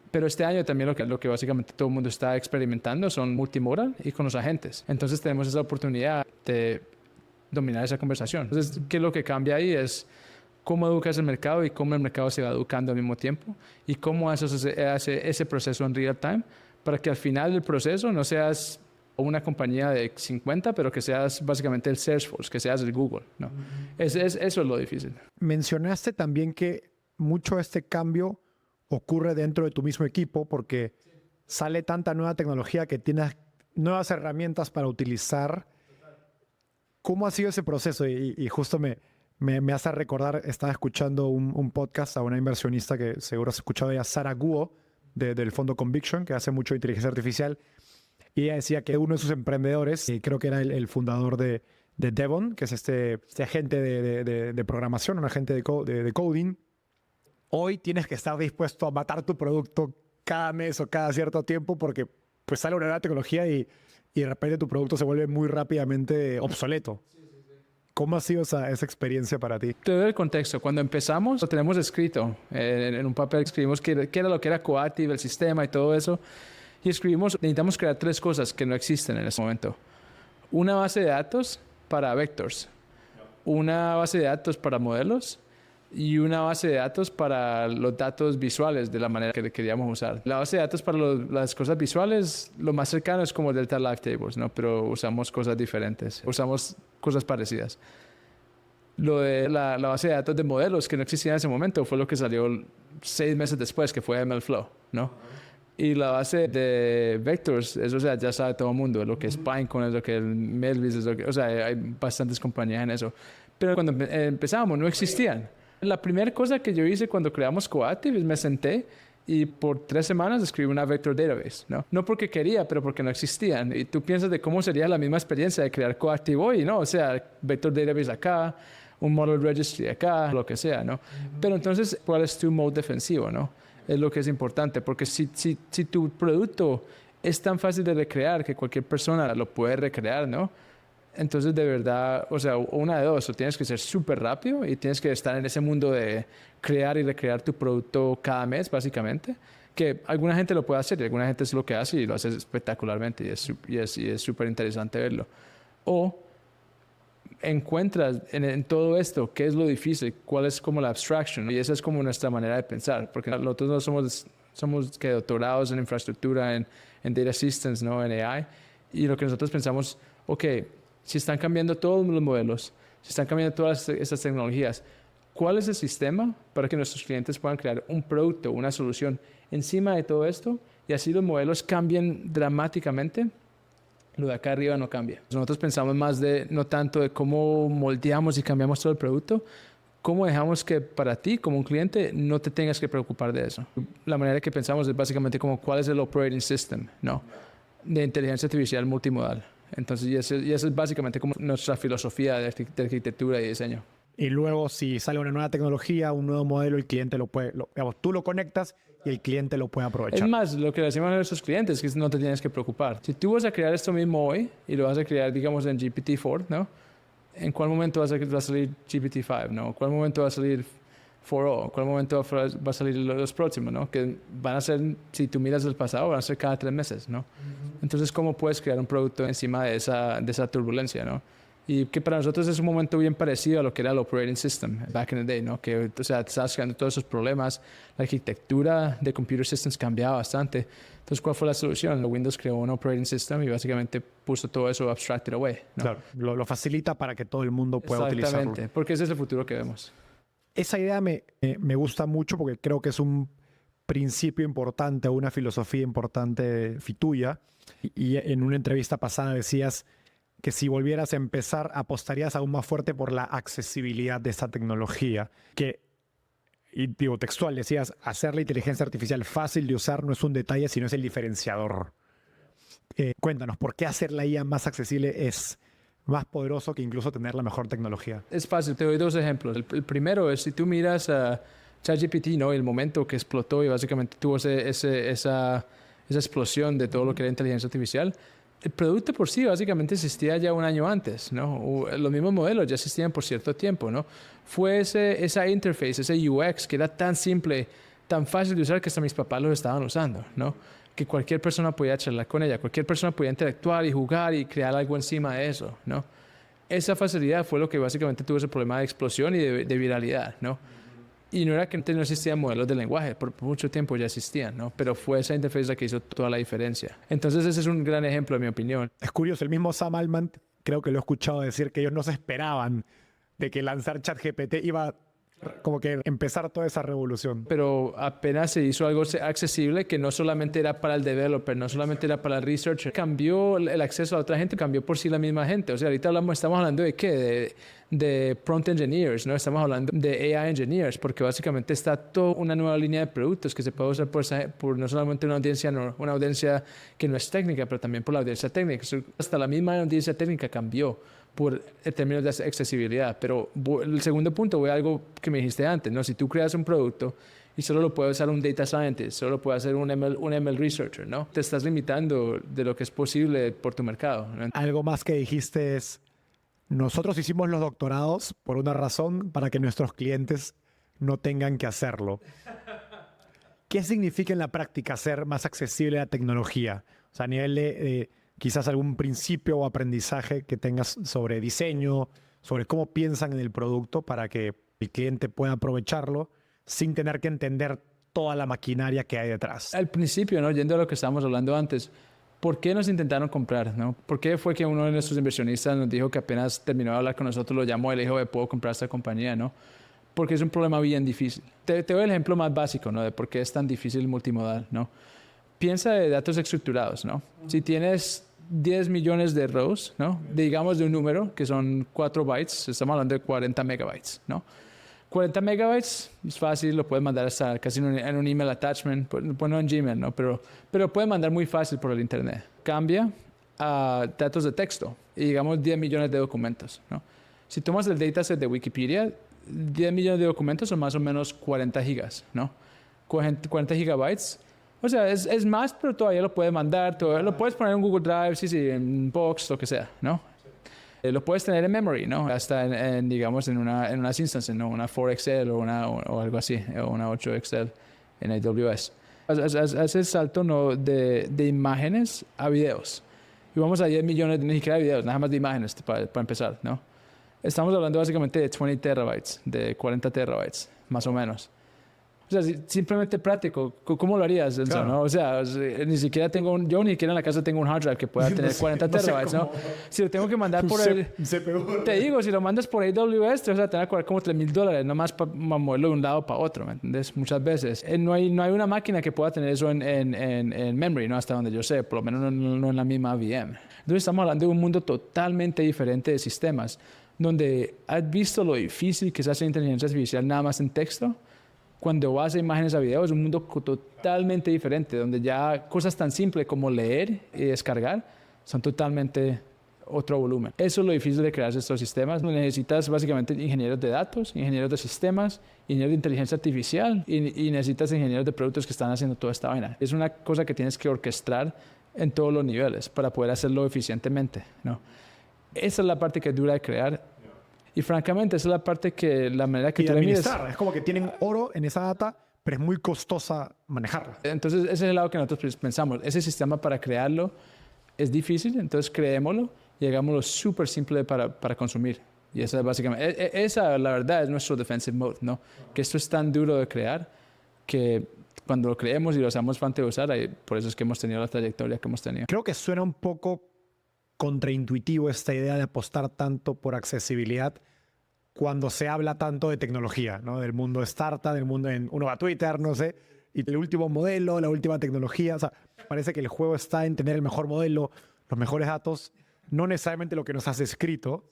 Pero este año también lo que básicamente todo el mundo está experimentando son multimodal y con los agentes. Entonces tenemos esa oportunidad de dominar esa conversación. Entonces, ¿qué es lo que cambia ahí? Es cómo educas el mercado y cómo el mercado se va educando al mismo tiempo y cómo haces ese proceso en real time para que al final del proceso no seas una compañía de 50, pero que seas básicamente el Salesforce, que seas el Google, ¿no? Eso es lo difícil. Mencionaste también que mucho de este cambio ocurre dentro de tu mismo equipo porque sale tanta nueva tecnología que tienes nuevas herramientas para utilizar. ¿Cómo ha sido ese proceso? Y justo me hace recordar, estaba escuchando un podcast a una inversionista que seguro has escuchado ya, Sarah Guo, del fondo Conviction, que hace mucho inteligencia artificial. Y ella decía que uno de sus emprendedores, creo que era el fundador de Devon, que es este agente de programación, un agente de coding. Hoy tienes que estar dispuesto a matar tu producto cada mes o cada cierto tiempo porque pues sale una nueva tecnología y de repente tu producto se vuelve muy rápidamente obsoleto. ¿Cómo ha sido esa experiencia para ti? Te doy el contexto. Cuando empezamos, lo tenemos escrito. En un papel escribimos qué era lo que era Coactive, el sistema y todo eso. Y escribimos, necesitamos crear 3 cosas que no existen en ese momento. Una base de datos para vectors. Una base de datos para modelos. Y una base de datos para los datos visuales de la manera que queríamos usar. La base de datos para las cosas visuales, lo más cercano es como Delta Live Tables, ¿no? Pero usamos cosas diferentes, usamos cosas parecidas. Lo de la base de datos de modelos que no existía en ese momento fue lo que salió 6 meses después, que fue MLflow, ¿no? Y la base de vectors, eso, o sea, ya sabe todo el mundo, lo que es Pinecone, es lo que es Melvis, es lo que, o sea, hay bastantes compañías en eso. Pero cuando empezábamos no existían. La primera cosa que yo hice cuando creamos Coactive es me senté y por 3 semanas escribí una vector database, ¿no? No porque quería, pero porque no existían. Y tú piensas de cómo sería la misma experiencia de crear Coactive hoy, ¿no? O sea, vector database acá, un model registry acá, lo que sea, ¿no? Pero entonces, ¿cuál es tu mode defensivo, no? Es lo que es importante, porque si tu producto es tan fácil de recrear que cualquier persona lo puede recrear, ¿no? Entonces, de verdad, o sea, una de dos, o tienes que ser súper rápido y tienes que estar en ese mundo de crear y recrear tu producto cada mes, básicamente, que alguna gente lo puede hacer y alguna gente es lo que hace y lo hace espectacularmente y es súper interesante verlo. O encuentras en todo esto qué es lo difícil, cuál es como la abstraction, y esa es como nuestra manera de pensar, porque nosotros no somos que doctorados en infraestructura, en data systems, ¿no? En AI, y lo que nosotros pensamos, ok, si están cambiando todos los modelos, si están cambiando todas estas tecnologías, ¿cuál es el sistema para que nuestros clientes puedan crear un producto, una solución encima de todo esto? Y así los modelos cambien dramáticamente. Lo de acá arriba no cambia. Nosotros pensamos más no tanto de cómo moldeamos y cambiamos todo el producto, cómo dejamos que para ti, como un cliente, no te tengas que preocupar de eso. La manera que pensamos es básicamente como cuál es el operating system, ¿no? De inteligencia artificial multimodal. Entonces, y eso es básicamente como nuestra filosofía de arquitectura y diseño. Y luego, si sale una nueva tecnología, un nuevo modelo, el cliente lo puede, digamos, tú lo conectas y el cliente lo puede aprovechar. Es más, lo que le decimos a nuestros clientes es que no te tienes que preocupar. Si tú vas a crear esto mismo hoy y lo vas a crear, digamos, en GPT-4, ¿no? ¿En cuál momento va a salir GPT-5, ¿no? ¿En cuál momento va a salir 4o? ¿En cuál momento va a salir los próximos, ¿no? Que van a ser, si tú miras el pasado, van a ser cada 3 meses, ¿no? Entonces, ¿cómo puedes crear un producto encima de esa turbulencia, ¿no? Y que para nosotros es un momento bien parecido a lo que era el operating system back in the day, ¿no? Que, o sea, te estabas creando todos esos problemas, la arquitectura de computer systems cambiaba bastante. Entonces, ¿cuál fue la solución? Windows creó un operating system y básicamente puso todo eso abstracted away, ¿no? Claro, lo facilita para que todo el mundo pueda utilizarlo. Exactamente, porque ese es el futuro que vemos. Esa idea me gusta mucho porque creo que es un principio importante, una filosofía importante tuya. Y en una entrevista pasada decías que si volvieras a empezar, apostarías aún más fuerte por la accesibilidad de esta tecnología. Que Y digo, textual, decías, hacer la inteligencia artificial fácil de usar no es un detalle, sino es el diferenciador. Cuéntanos, ¿por qué hacer la IA más accesible es más poderoso que incluso tener la mejor tecnología? Es fácil, te doy dos ejemplos. El primero es, si tú miras a ChatGPT, ¿no? El momento que explotó y básicamente tuvo esa explosión de todo lo que era inteligencia artificial, el producto por sí básicamente existía ya un año antes, ¿no? Los mismos modelos ya existían por cierto tiempo, ¿no? Fue esa interface, ese UX que era tan simple, tan fácil de usar que hasta mis papás lo estaban usando, ¿no? Que cualquier persona podía charlar con ella, cualquier persona podía interactuar y jugar y crear algo encima de eso, ¿no? Esa facilidad fue lo que básicamente tuvo ese problema de explosión y de viralidad, ¿no? Y no era que antes no existían modelos de lenguaje, por mucho tiempo ya existían, ¿no? Pero fue esa interfaz la que hizo toda la diferencia. Entonces ese es un gran ejemplo, en mi opinión. Es curioso, el mismo Sam Altman, creo que lo he escuchado decir que ellos no se esperaban de que lanzar ChatGPT iba como que empezar toda esa revolución. Pero apenas se hizo algo accesible que no solamente era para el developer, no solamente era para el researcher. Cambió el acceso a otra gente, cambió por sí la misma gente. O sea, ahorita estamos hablando de ¿qué? De prompt engineers, ¿no? Estamos hablando de AI engineers, porque básicamente está toda una nueva línea de productos que se puede usar por no solamente una audiencia que no es técnica, pero también por la audiencia técnica. Hasta la misma audiencia técnica cambió por términos de accesibilidad. Pero el segundo punto voy a algo que me dijiste antes, ¿no? Si tú creas un producto y solo lo puede usar un data scientist, solo lo puede hacer un ML researcher, ¿no? Te estás limitando de lo que es posible por tu mercado, ¿no? Algo más que dijiste es, nosotros hicimos los doctorados por una razón, para que nuestros clientes no tengan que hacerlo. ¿Qué significa en la práctica hacer más accesible la tecnología? O sea, a nivel de quizás algún principio o aprendizaje que tengas sobre diseño, sobre cómo piensan en el producto para que el cliente pueda aprovecharlo sin tener que entender toda la maquinaria que hay detrás. Al principio, ¿no? Yendo a lo que estábamos hablando antes, ¿por qué nos intentaron comprar, no? ¿Por qué fue que uno de nuestros inversionistas nos dijo que apenas terminó de hablar con nosotros, lo llamó y le dijo, ¿puedo comprar esta compañía, no? Porque es un problema bien difícil. Te doy el ejemplo más básico, ¿no? De por qué es tan difícil el multimodal, ¿no? Piensa de datos estructurados, ¿no? Si tienes 10 millones de rows, ¿no? Digamos de un número que son 4 bytes, estamos hablando de 40 megabytes, ¿no? 40 megabytes es fácil, lo puedes mandar hasta casi en un email attachment, pues no en Gmail, ¿no? Pero puedes mandar muy fácil por el internet. Cambia a datos de texto y digamos 10 millones de documentos, ¿no? Si tomas el dataset de Wikipedia, 10 millones de documentos son más o menos 40 gigas, ¿no? 40 gigabytes. O sea, es más, pero todavía lo puedes mandar, lo puedes poner en Google Drive, sí, en Box, lo que sea, ¿no? Lo puedes tener en memory, ¿no? Hasta digamos, en unas instances, ¿no? Una 4XL o algo así, o una 8XL en AWS. Hace el salto, ¿no? de imágenes a videos. Y vamos a 10 millones, ni siquiera de videos, nada más de imágenes para empezar, ¿no? Estamos hablando básicamente de 20 terabytes, de 40 terabytes, más o menos. O sea, simplemente práctico. ¿Cómo lo harías, Elsa, Claro. ¿no? O sea, ni siquiera yo ni siquiera en la casa tengo un hard drive que pueda tener 40 terabytes, ¿no? Si lo tengo que mandar por te digo, si lo mandas por AWS, te vas a tener que cobrar como $3,000, nomás para moverlo de un lado para otro, ¿me entiendes? Muchas veces. No hay una máquina que pueda tener eso en memory, ¿no? Hasta donde yo sé, por lo menos no en la misma VM. Entonces estamos hablando de un mundo totalmente diferente de sistemas, donde has visto lo difícil que es hacer inteligencia artificial nada más en texto. Cuando vas a imágenes a video es un mundo totalmente diferente, donde ya cosas tan simples como leer y descargar son totalmente otro volumen. Eso es lo difícil de crear estos sistemas. Necesitas básicamente ingenieros de datos, ingenieros de sistemas, ingenieros de inteligencia artificial y necesitas ingenieros de productos que están haciendo toda esta vaina. Es una cosa que tienes que orquestar en todos los niveles para poder hacerlo eficientemente, ¿no? Esa es la parte que es dura de crear. Y francamente, esa es la parte que la manera que Y tú le mides. administrar. Es como que tienen oro en esa data, pero es muy costosa manejarla. Entonces, ese es el lado que nosotros pensamos. Ese sistema para crearlo es difícil, entonces creémoslo y hagámoslo súper simple para consumir. Y esa es básicamente, esa la verdad es nuestro defensive mode, ¿no? Que esto es tan duro de crear que cuando lo creemos y lo hacemos fácil de usar, por eso es que hemos tenido la trayectoria que hemos tenido. Creo que suena un poco contraintuitivo esta idea de apostar tanto por accesibilidad cuando se habla tanto de tecnología, ¿no? Del mundo startup, del mundo uno va a Twitter, no sé, y el último modelo, la última tecnología. O sea, parece que el juego está en tener el mejor modelo, los mejores datos, no necesariamente lo que nos has escrito.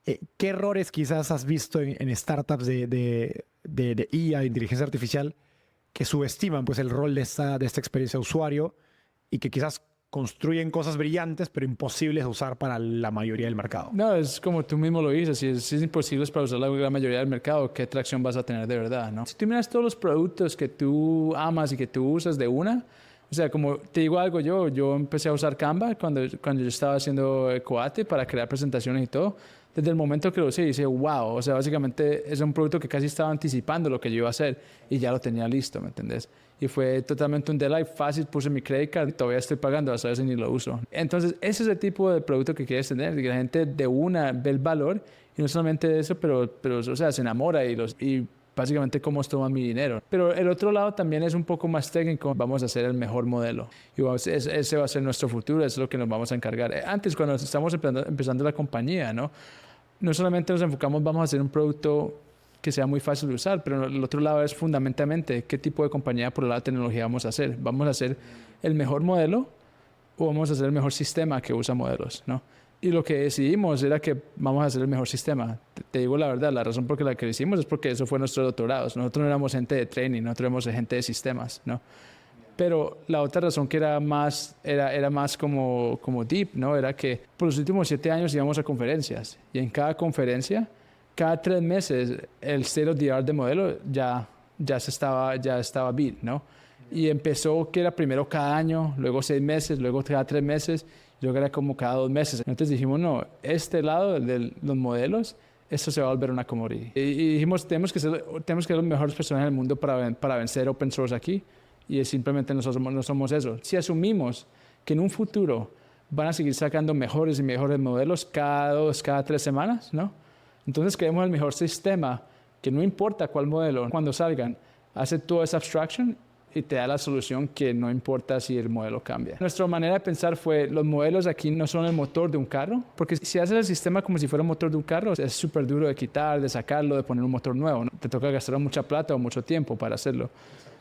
¿Qué errores quizás has visto en startups de IA, de inteligencia artificial, que subestiman pues, el rol de esta experiencia de usuario y que quizás construyen cosas brillantes pero imposibles de usar para la mayoría del mercado? No, es como tú mismo lo dices, si es imposible para usar la gran mayoría del mercado, ¿qué tracción vas a tener de verdad, no? Si tú miras todos los productos que tú amas y que tú usas de una, o sea, como te digo algo yo empecé a usar Canva cuando yo estaba haciendo Coate para crear presentaciones y todo. Desde el momento que lo usé, dije, wow, o sea, básicamente es un producto que casi estaba anticipando lo que yo iba a hacer y ya lo tenía listo, ¿me entendés? Y fue totalmente un delight, fácil, puse mi credit card y todavía estoy pagando, hasta veces ni lo uso. Entonces, ese es el tipo de producto que quieres tener, que la gente de una ve el valor y no solamente eso, pero o sea, se enamora y básicamente cómo toman mi dinero. Pero el otro lado también es un poco más técnico. Vamos a hacer el mejor modelo. Y ese va a ser nuestro futuro, es lo que nos vamos a encargar. Antes, cuando estamos empezando la compañía, no solamente nos enfocamos, vamos a hacer un producto que sea muy fácil de usar, pero el otro lado es fundamentalmente qué tipo de compañía por el lado de tecnología vamos a hacer. ¿Vamos a hacer el mejor modelo o vamos a hacer el mejor sistema que usa modelos, ¿no? Y lo que decidimos era que vamos a hacer el mejor sistema. Te digo la verdad, la razón por la que lo hicimos es porque eso fue nuestro doctorado. Nosotros no éramos gente de training, nosotros éramos gente de sistemas, ¿no? Pero la otra razón que era más como deep, ¿no? Era que por los últimos 7 años íbamos a conferencias y en cada conferencia, cada 3 meses, el state of the art de modelo ya estaba beat, ¿no? Y empezó que era primero cada año, luego 6 meses, luego cada 3 meses, luego era como cada 2 meses. Entonces dijimos, no, este lado de los modelos, esto se va a volver una commodity. Y dijimos, tenemos que ser los mejores personas del mundo para vencer open source aquí. Y simplemente nosotros no somos eso. Si asumimos que en un futuro van a seguir sacando mejores y mejores modelos cada 2, cada 3 semanas, ¿no? Entonces queremos el mejor sistema que no importa cuál modelo, cuando salgan, hace toda esa abstraction y te da la solución que no importa si el modelo cambia. Nuestra manera de pensar fue, los modelos aquí no son el motor de un carro, porque si haces el sistema como si fuera un motor de un carro, es súper duro de quitar, de sacarlo, de poner un motor nuevo, ¿no? Te toca gastar mucha plata o mucho tiempo para hacerlo.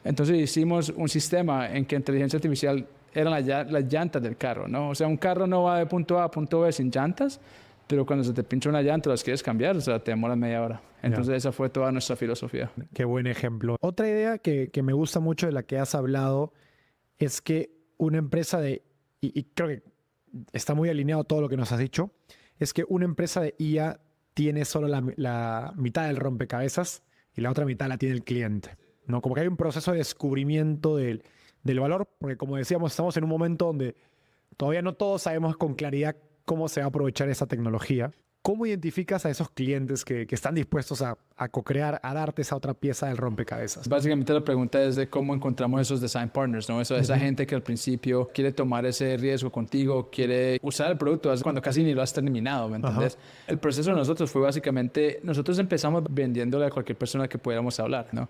Entonces hicimos un sistema en que inteligencia artificial eran las llantas del carro, ¿no? O sea, un carro no va de punto A a punto B sin llantas, pero cuando se te pincha una llanta, las quieres cambiar, o sea, te demora media hora. Entonces esa fue toda nuestra filosofía. Qué buen ejemplo. Otra idea que me gusta mucho de la que has hablado es que una empresa y creo que está muy alineado todo lo que nos has dicho, es que una empresa de IA tiene solo la mitad del rompecabezas y la otra mitad la tiene el cliente, ¿no? Como que hay un proceso de descubrimiento del valor, porque como decíamos, estamos en un momento donde todavía no todos sabemos con claridad cómo se va a aprovechar esa tecnología. ¿Cómo identificas a esos clientes que están dispuestos a co-crear, a darte esa otra pieza del rompecabezas? Básicamente la pregunta es de cómo encontramos esos design partners, ¿no? Esa gente que al principio quiere tomar ese riesgo contigo, quiere usar el producto cuando casi ni lo has terminado, ¿me entiendes? El proceso de nosotros fue básicamente, nosotros empezamos vendiéndole a cualquier persona que pudiéramos hablar, ¿no?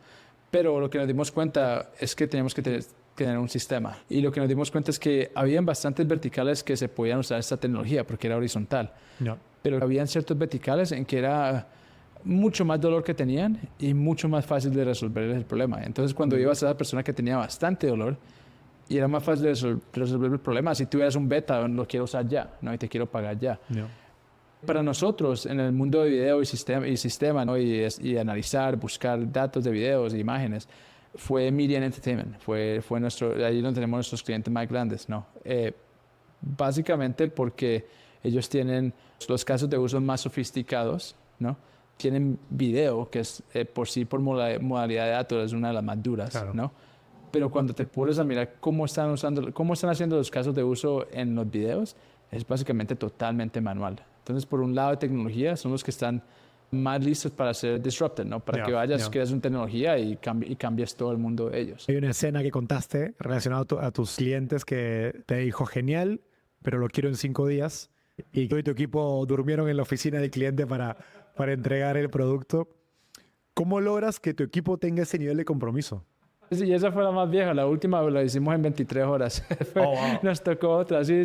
Pero lo que nos dimos cuenta es que teníamos que tener un sistema. Y lo que nos dimos cuenta es que habían bastantes verticales que se podían usar esta tecnología porque era horizontal. No. Pero habían ciertos verticales en que era mucho más dolor que tenían y mucho más fácil de resolver el problema. Entonces, cuando ibas a esa persona que tenía bastante dolor y era más fácil de resolver el problema, si tú eras un beta, lo quiero usar ya, ¿no? Y te quiero pagar ya. No. Para nosotros, en el mundo de video y sistema, ¿no? y analizar, buscar datos de videos e imágenes, fue Media and Entertainment. Fue ahí donde tenemos nuestros clientes más grandes, ¿no? Básicamente porque ellos tienen los casos de uso más sofisticados, ¿no? Tienen video, que es por modalidad de datos, es una de las más duras, claro. ¿No? Pero cuando te pones a mirar cómo están haciendo los casos de uso en los videos, es básicamente totalmente manual. Entonces, por un lado de tecnología, son los que están más listos para ser disrupted, ¿no? Para que vayas, creas una tecnología y cambies todo el mundo de ellos. Hay una escena que contaste relacionada a tus clientes que te dijo, genial, pero lo quiero en 5 días. Y tú y tu equipo durmieron en la oficina del cliente para entregar el producto. ¿Cómo logras que tu equipo tenga ese nivel de compromiso? Sí, esa fue la más vieja. La última la hicimos en 23 horas. Wow. Nos tocó otra. Sí,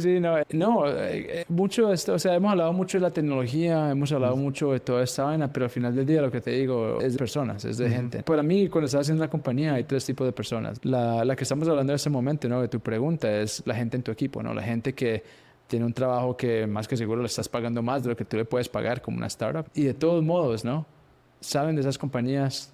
mucho esto, o sea, hemos hablado mucho de la tecnología, hemos hablado mucho de toda esta vaina, pero al final del día lo que te digo es de personas, es de gente. Para mí, cuando estás haciendo una compañía, hay 3 tipos de personas. La que estamos hablando en este momento, ¿no? De tu pregunta es la gente en tu equipo, ¿no? La gente que tiene un trabajo que más que seguro le estás pagando más de lo que tú le puedes pagar como una startup. Y de todos modos, ¿no? Saben de esas compañías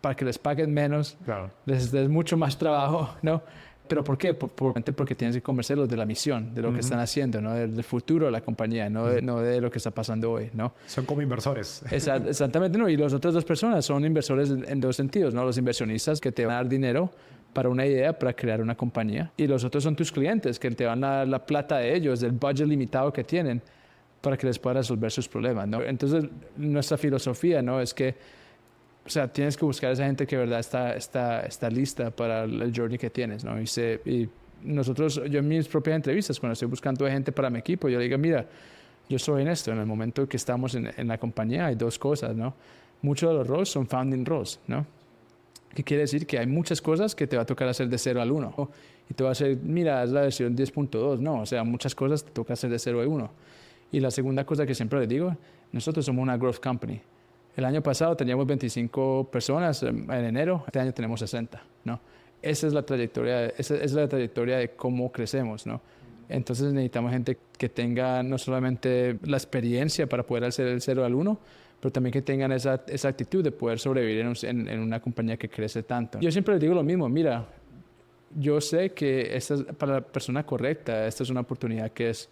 para que les paguen menos, Claro. les des mucho más trabajo, ¿no? ¿Pero por qué? Porque tienes que convencerlos de la misión, de lo que están haciendo, ¿no? Del futuro de la compañía, no de lo que está pasando hoy, ¿no? Son como inversores. Exactamente, ¿no? Y las otras dos personas son inversores en dos sentidos, ¿no? Los inversionistas que te van a dar dinero para una idea, para crear una compañía. Y los otros son tus clientes, que te van a dar la plata de ellos, del budget limitado que tienen, para que les pueda resolver sus problemas, ¿no? Entonces, nuestra filosofía, ¿no? Es que, o sea, tienes que buscar a esa gente que de verdad está lista para el journey que tienes, ¿no? Y nosotros, yo en mis propias entrevistas, cuando estoy buscando gente para mi equipo, yo le digo, mira, yo soy en esto, en el momento que estamos en la compañía hay dos cosas, ¿no? Muchos de los roles son founding roles, ¿no? ¿Qué quiere decir? Que hay muchas cosas que te va a tocar hacer de 0 al 1. ¿No? Y te va a hacer, mira, es la versión 10.2, no, o sea, muchas cosas te toca hacer de 0 a 1. Y la segunda cosa que siempre les digo, nosotros somos una growth company. El año pasado teníamos 25 personas en enero, este año tenemos 60, ¿no? Esa es la trayectoria de cómo crecemos, ¿no? Entonces necesitamos gente que tenga no solamente la experiencia para poder hacer el 0 al 1, pero también que tengan esa actitud de poder sobrevivir en una compañía que crece tanto. Yo siempre les digo lo mismo, mira, yo sé que esta es, para la persona correcta, esta es una oportunidad que es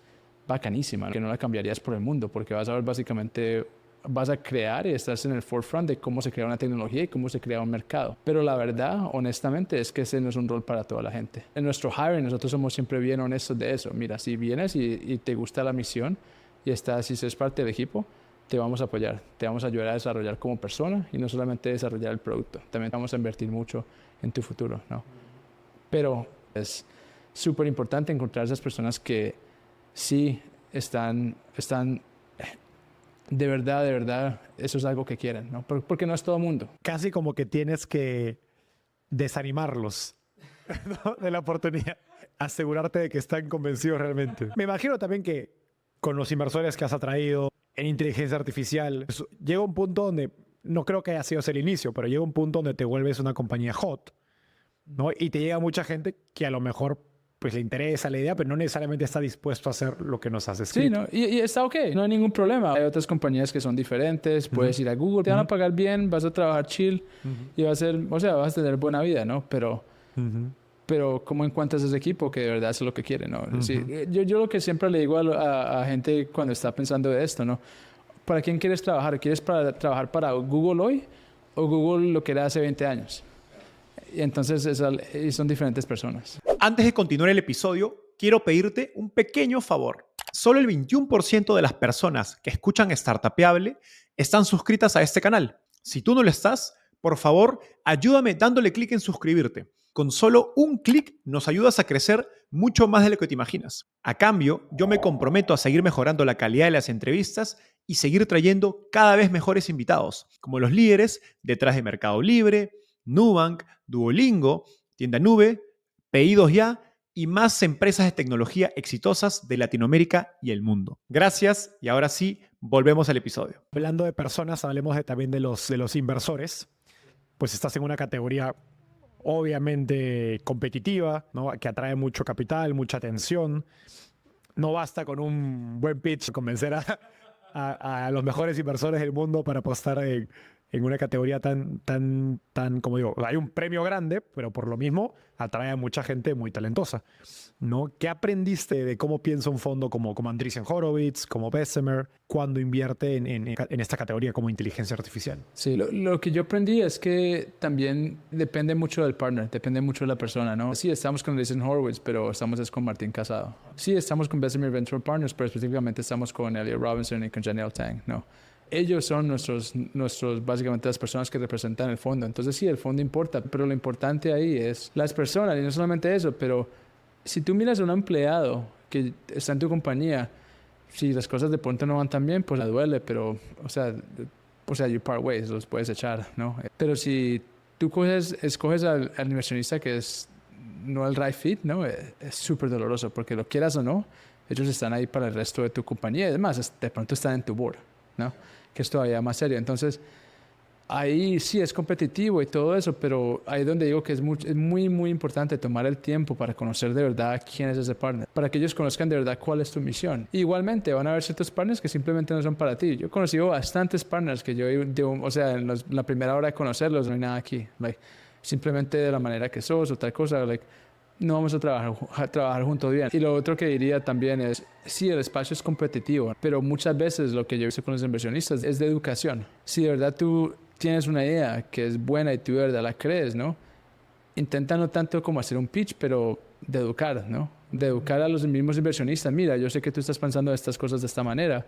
bacanísima, que no la cambiarías por el mundo, porque vas a ver básicamente, vas a crear y estás en el forefront de cómo se crea una tecnología y cómo se crea un mercado. Pero la verdad, honestamente, es que ese no es un rol para toda la gente. En nuestro hiring, nosotros somos siempre bien honestos de eso. Mira, si vienes y te gusta la misión y estás, si eres parte del equipo, te vamos a apoyar, te vamos a ayudar a desarrollar como persona y no solamente desarrollar el producto. También vamos a invertir mucho en tu futuro, ¿no? Pero es súper importante encontrar esas personas que sí están de verdad, eso es algo que quieren, ¿no? Porque no es todo el mundo. Casi como que tienes que desanimarlos, ¿no? De la oportunidad. Asegurarte de que están convencidos realmente. Me imagino también que con los inversores que has atraído en inteligencia artificial, llega un punto donde, no creo que haya sido ese el inicio, pero llega un punto donde te vuelves una compañía hot, ¿no? Y te llega mucha gente que a lo mejor pues le interesa la idea, pero no necesariamente está dispuesto a hacer lo que nos has escrito. Sí, ¿no? Y está ok, no hay ningún problema. Hay otras compañías que son diferentes, puedes ir a Google, te van a pagar bien, vas a trabajar chill y vas a tener buena vida, ¿no? Pero ¿cómo encuentras ese equipo que de verdad es lo que quiere, ¿no? Sí, yo lo que siempre le digo a gente cuando está pensando de esto, ¿no? ¿Para quién quieres trabajar? ¿Quieres trabajar para Google hoy o Google lo que era hace 20 años? Y entonces son diferentes personas. Antes de continuar el episodio, quiero pedirte un pequeño favor. Solo el 21% de las personas que escuchan Startupeable están suscritas a este canal. Si tú no lo estás, por favor, ayúdame dándole clic en suscribirte. Con solo un clic nos ayudas a crecer mucho más de lo que te imaginas. A cambio, yo me comprometo a seguir mejorando la calidad de las entrevistas y seguir trayendo cada vez mejores invitados, como los líderes detrás de Mercado Libre, Nubank, Duolingo, Tienda Nube, Pedidos Ya y más empresas de tecnología exitosas de Latinoamérica y el mundo. Gracias y ahora sí, volvemos al episodio. Hablando de personas, hablemos también de los inversores. Pues estás en una categoría obviamente competitiva, ¿no? Que atrae mucho capital, mucha atención. No basta con un buen pitch convencer a los mejores inversores del mundo para apostar en una categoría tan, como digo, hay un premio grande, pero por lo mismo atrae a mucha gente muy talentosa, ¿no? ¿Qué aprendiste de cómo piensa un fondo como Andreessen Horowitz, como Bessemer, cuando invierte en esta categoría como inteligencia artificial? Sí, lo que yo aprendí es que también depende mucho del partner, depende mucho de la persona, ¿no? Sí, estamos con Andreessen Horowitz, pero estamos con Martín Casado. Sí, estamos con Bessemer Venture Partners, pero específicamente estamos con Elliot Robinson y con Janelle Tang, ¿no? Ellos son nuestros básicamente las personas que representan el fondo. Entonces sí, el fondo importa, pero lo importante ahí es las personas, y no solamente eso, pero si tú miras a un empleado que está en tu compañía, si las cosas de pronto no van tan bien, pues la duele, pero, o sea, you part ways, los puedes echar, ¿no? Pero si tú escoges al inversionista que es no el right fit, ¿no? Es súper doloroso, porque lo quieras o no, ellos están ahí para el resto de tu compañía, y además, de pronto están en tu board, ¿no? Que es todavía más serio. Entonces, ahí sí es competitivo y todo eso, pero ahí es donde digo que es muy importante tomar el tiempo para conocer de verdad quién es ese partner, para que ellos conozcan de verdad cuál es tu misión. Igualmente van a haber ciertos partners que simplemente no son para ti. Yo he conocido bastantes partners que o sea, en la primera hora de conocerlos no hay nada aquí, simplemente de la manera que sos o tal cosa, no vamos a trabajar juntos bien. Y lo otro que diría también es, sí, el espacio es competitivo, pero muchas veces lo que yo he visto con los inversionistas es de educación. Si de verdad tú tienes una idea que es buena y tú de verdad la crees, ¿no? Intenta no tanto como hacer un pitch, pero de educar, ¿no? De educar a los mismos inversionistas. Mira, yo sé que tú estás pensando de estas cosas de esta manera,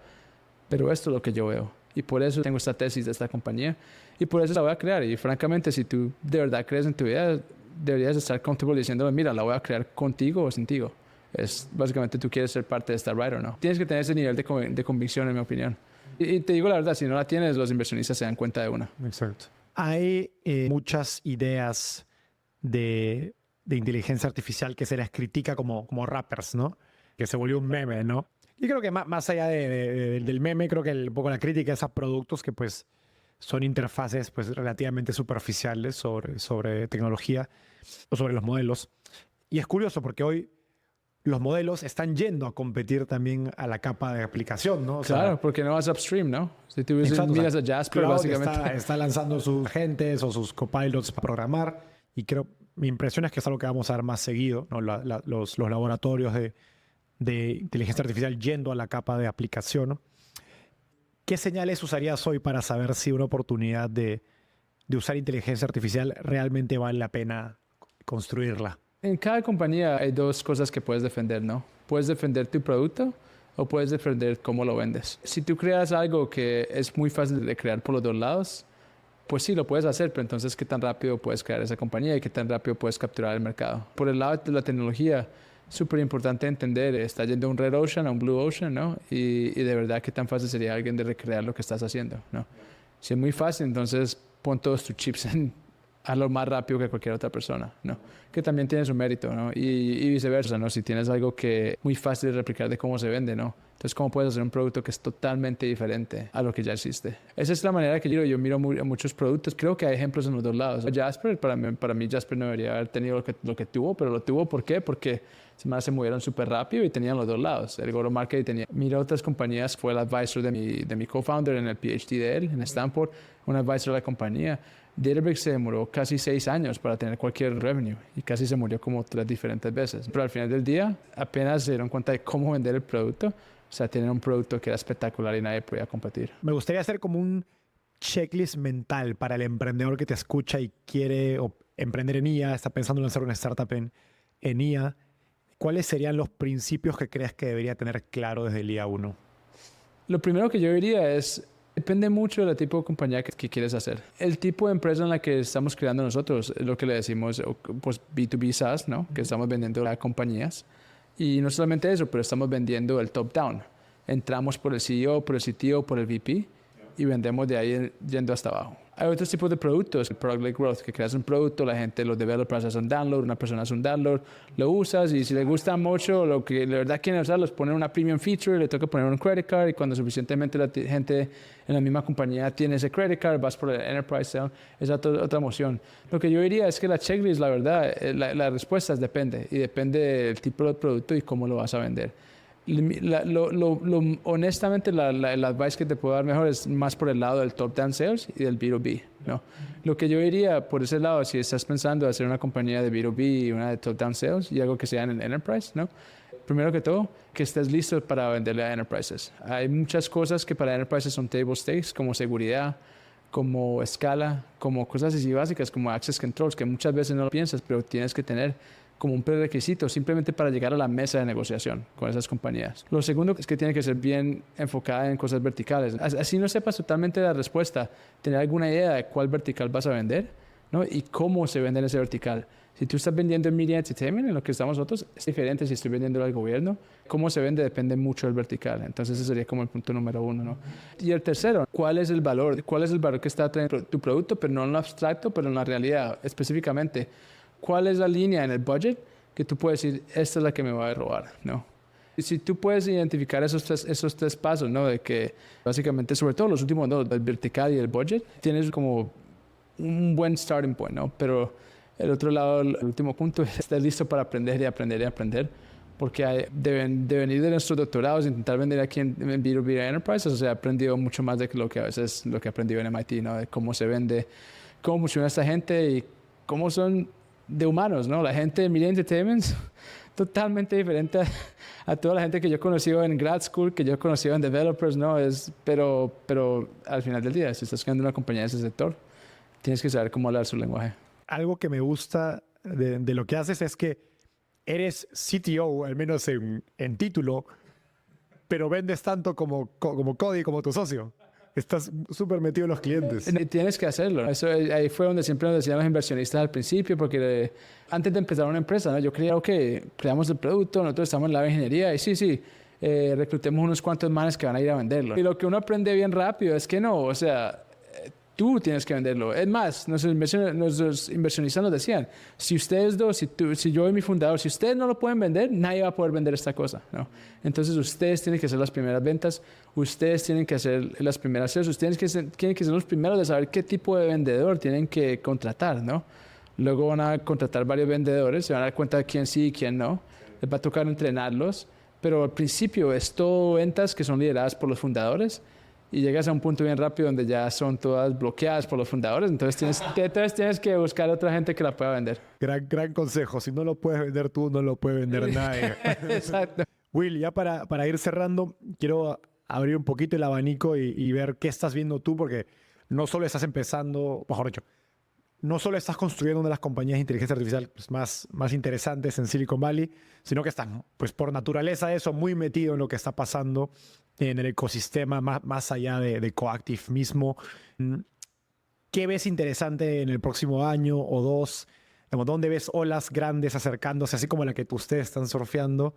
pero esto es lo que yo veo. Y por eso tengo esta tesis de esta compañía y por eso la voy a crear. Y francamente, si tú de verdad crees en tu idea, deberías estar comfortable diciéndole, mira, la voy a crear contigo o sin ti. Es básicamente tú quieres ser parte de esta ride o no. Tienes que tener ese nivel de convicción, en mi opinión. Y te digo la verdad, si no la tienes, los inversionistas se dan cuenta de una. Exacto. Hay muchas ideas de inteligencia artificial que se les critica como rappers, ¿no? Que se volvió un meme, ¿no? Y creo que más allá del meme, creo que un poco la crítica es a productos que pues son interfaces pues relativamente superficiales sobre tecnología o sobre los modelos. Y es curioso porque hoy los modelos están yendo a competir también a la capa de aplicación, ¿no? O sea, claro, porque no vas upstream, ¿no? Si tú miras a Jasper, Cloud básicamente. está lanzando sus agentes o sus copilots para programar y creo, mi impresión es que es algo que vamos a ver más seguido, ¿no? Los laboratorios de inteligencia artificial yendo a la capa de aplicación, ¿no? ¿Qué señales usarías hoy para saber si una oportunidad de usar inteligencia artificial realmente vale la pena construirla? En cada compañía hay dos cosas que puedes defender, ¿no? Puedes defender tu producto o puedes defender cómo lo vendes. Si tú creas algo que es muy fácil de crear por los dos lados, pues sí, lo puedes hacer, pero entonces, ¿qué tan rápido puedes crear esa compañía y qué tan rápido puedes capturar el mercado? Por el lado de la tecnología, súper importante entender, está yendo a un Red Ocean, a un Blue Ocean, ¿no? Y de verdad, ¿qué tan fácil sería alguien de recrear lo que estás haciendo, ¿no? Si es muy fácil, entonces pon todos tus chips a lo más rápido que cualquier otra persona, ¿no? Que también tiene su mérito, ¿no? Y viceversa, ¿no? Si tienes algo que es muy fácil de replicar de cómo se vende, ¿no? Entonces, ¿cómo puedes hacer un producto que es totalmente diferente a lo que ya existe? Esa es la manera que yo miro muchos productos. Creo que hay ejemplos en los dos lados. Jasper, para mí Jasper no debería haber tenido lo que tuvo, pero lo tuvo, ¿por qué? Porque se movieron súper rápido y tenían los dos lados. El go-to-market tenía. Mira otras compañías, fue el advisor de mi co-founder en el PhD de él, en Stanford, un advisor de la compañía. Databricks se demoró casi 6 años para tener cualquier revenue y casi se murió como 3 diferentes veces. Pero al final del día, apenas se dieron cuenta de cómo vender el producto. O sea, tienen un producto que era espectacular y nadie podía competir. Me gustaría hacer como un checklist mental para el emprendedor que te escucha y quiere emprender en IA, está pensando en lanzar una startup en IA. ¿Cuáles serían los principios que crees que debería tener claro desde el día 1? Lo primero que yo diría es, depende mucho del tipo de compañía que quieres hacer. El tipo de empresa en la que estamos creando nosotros, es lo que le decimos, pues B2B SaaS, ¿no? Que estamos vendiendo a compañías. Y no solamente eso, pero estamos vendiendo el top-down. Entramos por el CEO, por el CTO, por el VP y vendemos de ahí yendo hasta abajo. Hay otros tipos de productos, el Product-Led Growth, que creas un producto, la gente, los developers hacen un download, una persona hace un download, lo usas y si les gusta mucho, lo que de verdad quieren usar, los ponen una premium feature, le toca poner un credit card y cuando suficientemente la gente en la misma compañía tiene ese credit card, vas por el enterprise sale, es otra emoción. Lo que yo diría es que la checklist, la verdad, la respuesta es depende y depende del tipo de producto y cómo lo vas a vender. Honestamente, el advice que te puedo dar mejor es más por el lado del top-down sales y del B2B, ¿no? Lo que yo diría por ese lado, si estás pensando en hacer una compañía de B2B y una de top-down sales y algo que sea en el enterprise, ¿no? Primero que todo, que estés listo para venderle a enterprises. Hay muchas cosas que para enterprises son table stakes, como seguridad, como escala, como cosas así básicas, como access controls, que muchas veces no lo piensas, pero tienes que tener como un prerequisito simplemente para llegar a la mesa de negociación con esas compañías. Lo segundo es que tiene que ser bien enfocada en cosas verticales. Así no sepas totalmente la respuesta, tener alguna idea de cuál vertical vas a vender, ¿no? Y cómo se vende en ese vertical. Si tú estás vendiendo en Media Entertainment, en lo que estamos nosotros, es diferente si estoy vendiendo al gobierno. Cómo se vende depende mucho del vertical. Entonces ese sería como el punto número 1, ¿no? Y el tercero, ¿cuál es el valor? ¿Cuál es el valor que está trayendo tu producto? Pero no en lo abstracto, pero en la realidad específicamente. ¿Cuál es la línea en el budget que tú puedes decir, esta es la que me va a robar, ¿no? Y si tú puedes identificar esos tres pasos, ¿no? De que básicamente, sobre todo los últimos dos, el vertical y el budget, tienes como un buen starting point, ¿no? Pero el otro lado, el último punto, es estar listo para aprender y aprender y aprender. Porque de venir de nuestros doctorados, intentar vender aquí en B2B Enterprise, o sea, he aprendido mucho más de lo que a veces lo que he aprendido en MIT, ¿no? De cómo se vende, cómo funciona esta gente y cómo son de humanos, ¿no? La gente de Media Entertainment totalmente diferente a toda la gente que yo he conocido en grad school, que yo he conocido en developers, ¿no? Pero al final del día, si estás creando una compañía de ese sector, tienes que saber cómo hablar su lenguaje. Algo que me gusta de lo que haces es que eres CTO, al menos en título, pero vendes tanto como Cody, como tu socio. Estás súper metido en los clientes. Tienes que hacerlo. Eso, ahí fue donde siempre nos decían los inversionistas al principio, porque antes de empezar una empresa, ¿no? Yo creía, ok, creamos el producto, nosotros estamos en la ingeniería y sí, reclutemos unos cuantos manes que van a ir a venderlo. Y lo que uno aprende bien rápido es que no, o sea, tú tienes que venderlo. Es más, nuestros inversionistas nos decían, si ustedes dos, si yo y mi fundador, si ustedes no lo pueden vender, nadie va a poder vender esta cosa, ¿no? Entonces ustedes tienen que hacer las primeras ventas, ustedes tienen que hacer las primeras sales, ustedes tienen que ser los primeros de saber qué tipo de vendedor tienen que contratar, ¿no? Luego van a contratar varios vendedores, se van a dar cuenta de quién sí y quién no. Les va a tocar entrenarlos, pero al principio es todo ventas que son lideradas por los fundadores. Y llegas a un punto bien rápido donde ya son todas bloqueadas por los fundadores, entonces tienes que buscar a otra gente que la pueda vender. Gran consejo. Si no lo puedes vender tú, no lo puede vender nadie. Exacto. Will, ya para ir cerrando, quiero abrir un poquito el abanico y ver qué estás viendo tú, porque no solo estás empezando, mejor dicho, no solo estás construyendo una de las compañías de inteligencia artificial pues, más interesantes en Silicon Valley, sino que estás, pues por naturaleza eso, muy metido en lo que está pasando en el ecosistema más allá de Coactive mismo. ¿Qué ves interesante en el próximo año o dos? ¿Dónde ves olas grandes acercándose, así como la que ustedes están surfeando?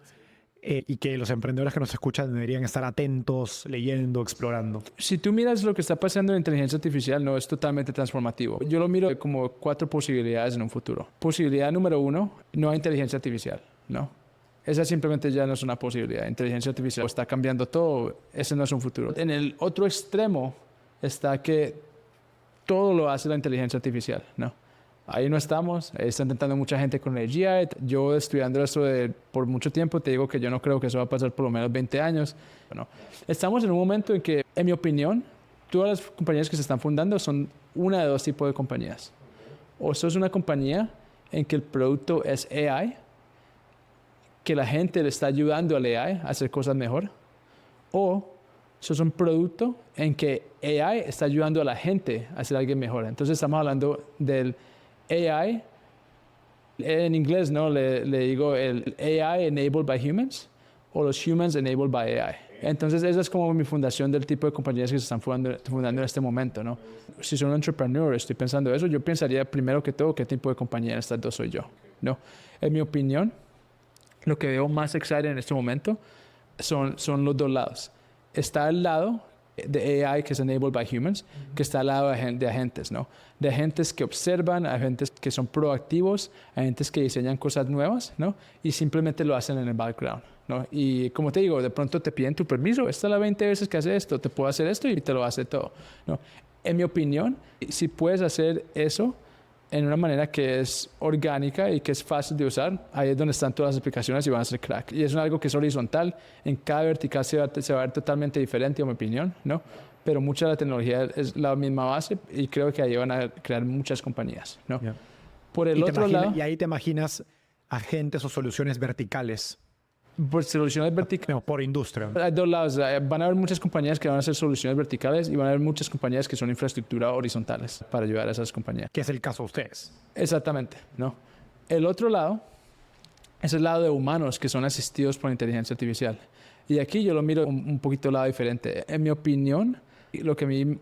Y que los emprendedores que nos escuchan deberían estar atentos, leyendo, explorando. Si tú miras lo que está pasando en inteligencia artificial, no es totalmente transformativo. Yo lo miro como 4 posibilidades en un futuro. Posibilidad número 1, no hay inteligencia artificial, ¿no? Esa simplemente ya no es una posibilidad. Inteligencia artificial está cambiando todo, ese no es un futuro. En el otro extremo está que todo lo hace la inteligencia artificial, ¿no? Ahí no estamos, ahí está intentando mucha gente con el GI. Yo estudiando esto por mucho tiempo, te digo que yo no creo que eso va a pasar por lo menos 20 años. Bueno, estamos en un momento en que, en mi opinión, todas las compañías que se están fundando son una de dos tipos de compañías. O sos una compañía en que el producto es AI, que la gente le está ayudando al AI a hacer cosas mejor, o sos un producto en que AI está ayudando a la gente a hacer algo mejor. Entonces estamos hablando del AI, en inglés, ¿no? Le digo el AI enabled by humans o los humans enabled by AI. Entonces esa es como mi fundación del tipo de compañías que se están fundando en este momento, ¿no? Si soy un entrepreneur, estoy pensando eso, yo pensaría primero que todo qué tipo de compañía en estas dos soy yo, ¿no? En mi opinión, lo que veo más exciting en este momento son los dos lados. Está el lado de AI, que es enabled by humans, que está al lado de agentes, ¿no? De agentes que observan, agentes que son proactivos, agentes que diseñan cosas nuevas, ¿no? Y simplemente lo hacen en el background, ¿no? Y como te digo, de pronto te piden tu permiso, esta es la 20 veces que hace esto, te puedo hacer esto y te lo hace todo, ¿no? En mi opinión, si puedes hacer eso en una manera que es orgánica y que es fácil de usar, ahí es donde están todas las aplicaciones y van a ser crack. Y es algo que es horizontal, en cada vertical se va a ver totalmente diferente, en mi opinión, ¿no? Pero mucha de la tecnología es la misma base y creo que ahí van a crear muchas compañías, ¿no? Yeah. Por el otro lado... Y ahí te imaginas agentes o soluciones verticales. Por soluciones verticales. No, por industria. Hay dos lados. Van a haber muchas compañías que van a hacer soluciones verticales y van a haber muchas compañías que son infraestructura horizontales para ayudar a esas compañías. Que es el caso de ustedes. Exactamente, ¿no? El otro lado es el lado de humanos que son asistidos por inteligencia artificial. Y aquí yo lo miro un poquito lado diferente. En mi opinión, lo que a mí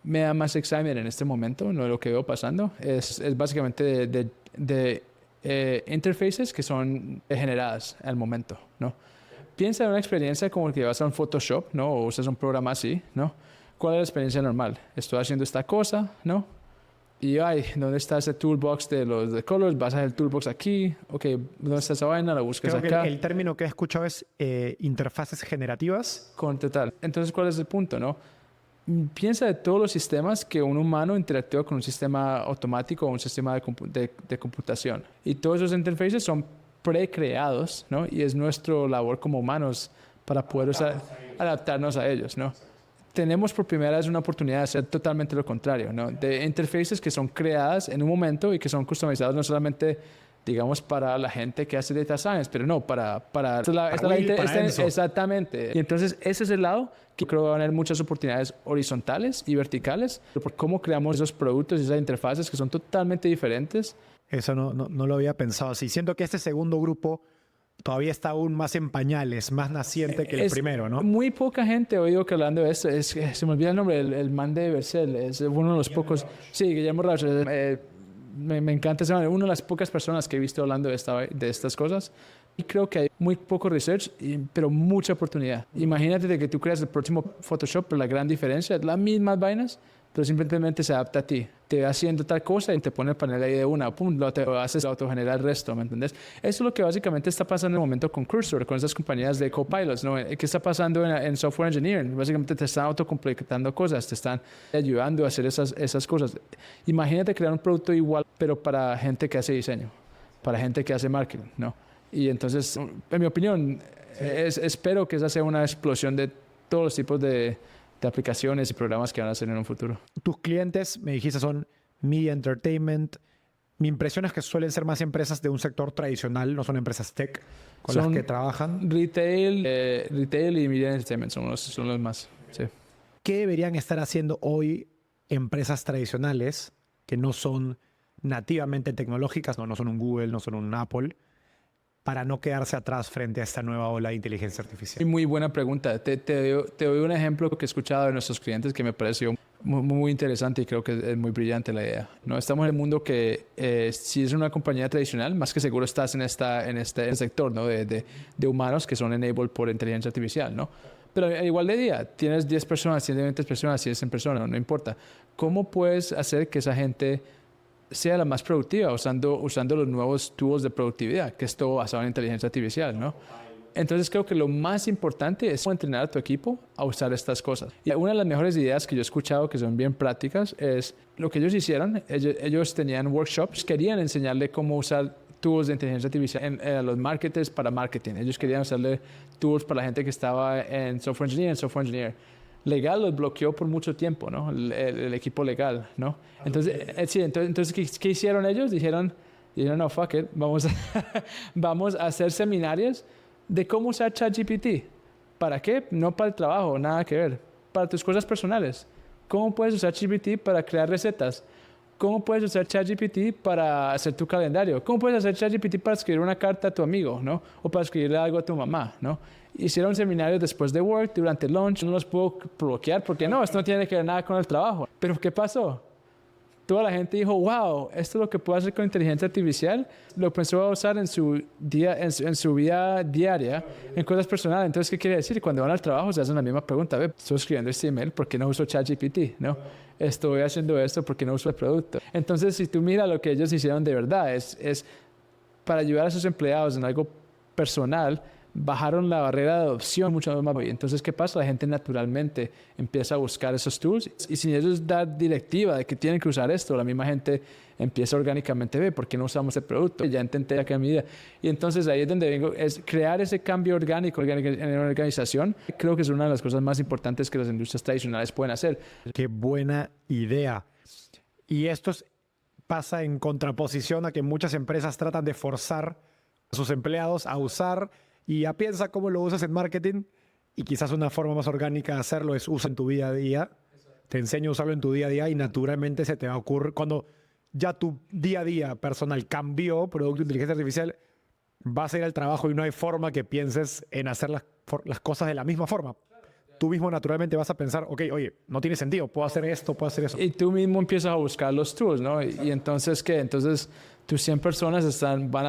me da más excitement en este momento, no lo que veo pasando, es básicamente de interfaces que son generadas al momento, ¿no? Piensa en una experiencia como que vas a un Photoshop, ¿no? O usas un programa así, ¿no? ¿Cuál es la experiencia normal? Estoy haciendo esta cosa, ¿no? Y, ¿dónde está ese toolbox de los de colors? Vas a el toolbox aquí. Ok, ¿dónde está esa vaina? La buscas Creo acá. que el término que he escuchado es interfaces generativas. Total. Entonces, ¿cuál es el punto, no? Piensa de todos los sistemas que un humano interactúa con un sistema automático o un sistema de computación. Y todos esos interfaces son precreados, ¿no? Y es nuestra labor como humanos para poder adaptarnos a ellos, ¿no? Tenemos por primera vez una oportunidad de hacer totalmente lo contrario, ¿no? De interfaces que son creadas en un momento y que son customizadas no solamente, digamos, para la gente que hace data science, pero no, para Enzo. Exactamente. Y entonces ese es el lado que creo que va a haber muchas oportunidades horizontales y verticales por cómo creamos esos productos y esas interfaces que son totalmente diferentes. Eso no lo había pensado así. Siento que este segundo grupo todavía está aún más en pañales, más naciente que el primero, ¿no? Muy poca gente ha oído que hablando de esto. Se me olvida el nombre, el man de Vercel. Es uno de los pocos. Sí, Guillermo Rauch. Me encanta ese man. Una de las pocas personas que he visto hablando de estas cosas. Y creo que hay muy poco research, pero mucha oportunidad. Imagínate de que tú creas el próximo Photoshop, pero la gran diferencia es las mismas vainas, pero simplemente se adapta a ti. Te va haciendo tal cosa y te pone el panel ahí de una, pum, lo haces autogenerar el resto, ¿me entendés? Eso es lo que básicamente está pasando en el momento con Cursor, con esas compañías de copilots, ¿no? ¿Qué está pasando en software engineering? Básicamente te están autocompletando cosas, te están ayudando a hacer esas cosas. Imagínate crear un producto igual, pero para gente que hace diseño, para gente que hace marketing, ¿no? Y entonces, en mi opinión, espero que esa sea una explosión de todos los tipos de aplicaciones y programas que van a hacer en un futuro. Tus clientes, me dijiste, son media entertainment. Mi impresión es que suelen ser más empresas de un sector tradicional, no son empresas tech con las que trabajan. Retail y media entertainment son los más. Sí. ¿Qué deberían estar haciendo hoy empresas tradicionales que no son nativamente tecnológicas, no son un Google, no son un Apple, para no quedarse atrás frente a esta nueva ola de inteligencia artificial? Muy buena pregunta. Te doy un ejemplo que he escuchado de nuestros clientes que me pareció muy interesante y creo que es muy brillante la idea, ¿no? Estamos en el mundo que si es una compañía tradicional, más que seguro estás en este sector, ¿no? de humanos que son enabled por inteligencia artificial, ¿no? Pero igual de día, tienes 10 personas, tienes 20 personas, 100 personas, no importa. ¿Cómo puedes hacer que esa gente sea la más productiva usando los nuevos tools de productividad, que es todo basado en inteligencia artificial, ¿no? Entonces creo que lo más importante es entrenar a tu equipo a usar estas cosas. Y una de las mejores ideas que yo he escuchado que son bien prácticas es lo que ellos hicieron. Ellos tenían workshops, querían enseñarle cómo usar tools de inteligencia artificial a los marketers para marketing. Ellos querían usarle tools para la gente que estaba en software engineer. Legal los bloqueó por mucho tiempo, ¿no? El equipo legal, ¿no? Entonces ¿qué hicieron ellos? Dijeron, no, fuck it, vamos a hacer seminarios de cómo usar ChatGPT. ¿Para qué? No para el trabajo, nada que ver. Para tus cosas personales. ¿Cómo puedes usar ChatGPT para crear recetas? ¿Cómo puedes usar ChatGPT para hacer tu calendario? ¿Cómo puedes hacer ChatGPT para escribir una carta a tu amigo, ¿no? O para escribirle algo a tu mamá, ¿no? Hicieron seminarios después de work, durante el lunch. No los puedo bloquear porque no, esto no tiene que ver nada con el trabajo. Pero ¿qué pasó? Toda la gente dijo, wow, esto es lo que puedo hacer con inteligencia artificial. Lo empezó a usar en su vida diaria, en cosas personales. Entonces, ¿qué quiere decir? Cuando van al trabajo se hacen la misma pregunta. Estoy escribiendo este email, ¿por qué no uso ChatGPT? ¿No? Estoy haciendo esto, ¿por qué no uso el producto? Entonces, si tú miras lo que ellos hicieron de verdad, es para ayudar a sus empleados en algo personal, bajaron la barrera de adopción mucho más. Y entonces, ¿qué pasa? La gente naturalmente empieza a buscar esos tools y sin ellos dar directiva de que tienen que usar esto, la misma gente empieza orgánicamente a ver por qué no usamos el producto. Ya intenté acá en mi vida. Y entonces ahí es donde vengo, es crear ese cambio orgánico en una organización. Creo que es una de las cosas más importantes que las industrias tradicionales pueden hacer. Qué buena idea. Y esto pasa en contraposición a que muchas empresas tratan de forzar a sus empleados a usar. Y ya piensa cómo lo usas en marketing y quizás una forma más orgánica de hacerlo es usa en tu día a día. Te enseño a usarlo en tu día a día y naturalmente se te va a ocurrir cuando ya tu día a día personal cambió, producto de inteligencia artificial, vas a ir al trabajo y no hay forma que pienses en hacer las cosas de la misma forma. Tú mismo naturalmente vas a pensar, ok, oye, no tiene sentido, puedo hacer esto, puedo hacer eso. Y tú mismo empiezas a buscar los tools, ¿no? Y entonces, ¿qué? Entonces, tus 100 personas van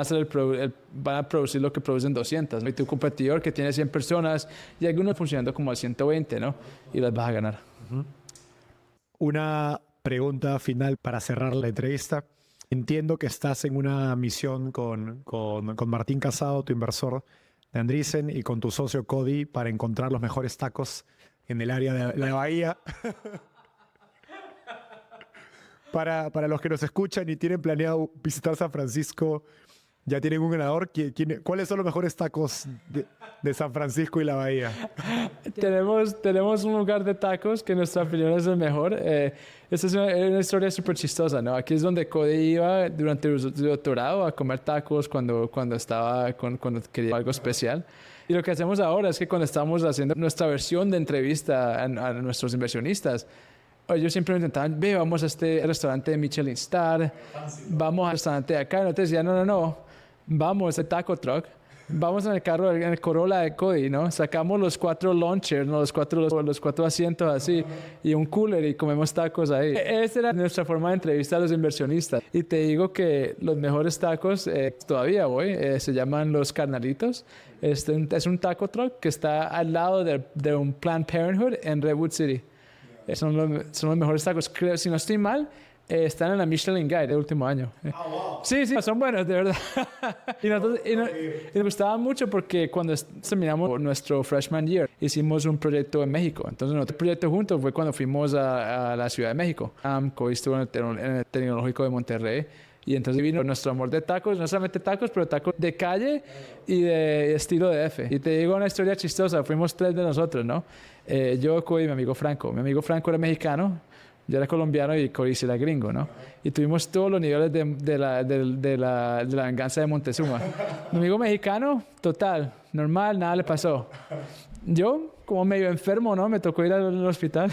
a producir lo que producen 200, ¿no? Y tu competidor que tiene 100 personas y algunos funcionando como a 120, ¿no? Y las vas a ganar. Una pregunta final para cerrar la entrevista. Entiendo que estás en una misión con Martín Casado, tu inversor de Andreessen, y con tu socio Cody para encontrar los mejores tacos en el área de la bahía. Para los que nos escuchan y tienen planeado visitar San Francisco, ya tienen un ganador. ¿Cuáles son los mejores tacos de San Francisco y la bahía? Tenemos un lugar de tacos que en nuestra opinión es el mejor. Esta es una historia súper chistosa, ¿no? Aquí es donde Cody iba durante su doctorado a comer tacos cuando quería algo especial. Y lo que hacemos ahora es que cuando estamos haciendo nuestra versión de entrevista a nuestros inversionistas, ellos siempre intentaban, vamos a este restaurante de Michelin Star, vamos al restaurante de acá. Y nosotros decían, no, vamos a Taco Truck, vamos en el carro, en el Corolla de Cody, ¿no? Sacamos los 4 lawn chairs, ¿no? los cuatro asientos así, y un cooler y comemos tacos ahí. Esa era nuestra forma de entrevistar a los inversionistas. Y te digo que los mejores tacos, todavía voy, se llaman Los Carnalitos. Es un taco truck que está al lado de un Planned Parenthood en Redwood City. Son los mejores tacos. Creo, si no estoy mal, están en la Michelin Guide del último año. Sí, son buenos, de verdad. y nos gustaba mucho porque cuando terminamos nuestro freshman year, hicimos un proyecto en México. Entonces, nuestro proyecto juntos fue cuando fuimos a la Ciudad de México. Cody estuvo en el Tecnológico de Monterrey. Y entonces vino nuestro amor de tacos, no solamente tacos, pero tacos de calle y de estilo de F. Y te digo una historia chistosa, fuimos 3 de nosotros, ¿no? Yo, Cody y mi amigo Franco. Mi amigo Franco era mexicano, yo era colombiano y Cody era gringo, ¿no? Y tuvimos todos los niveles de la venganza de Montezuma. Mi amigo mexicano, total, normal, nada le pasó. Yo, como medio enfermo, ¿no? Me tocó ir al hospital.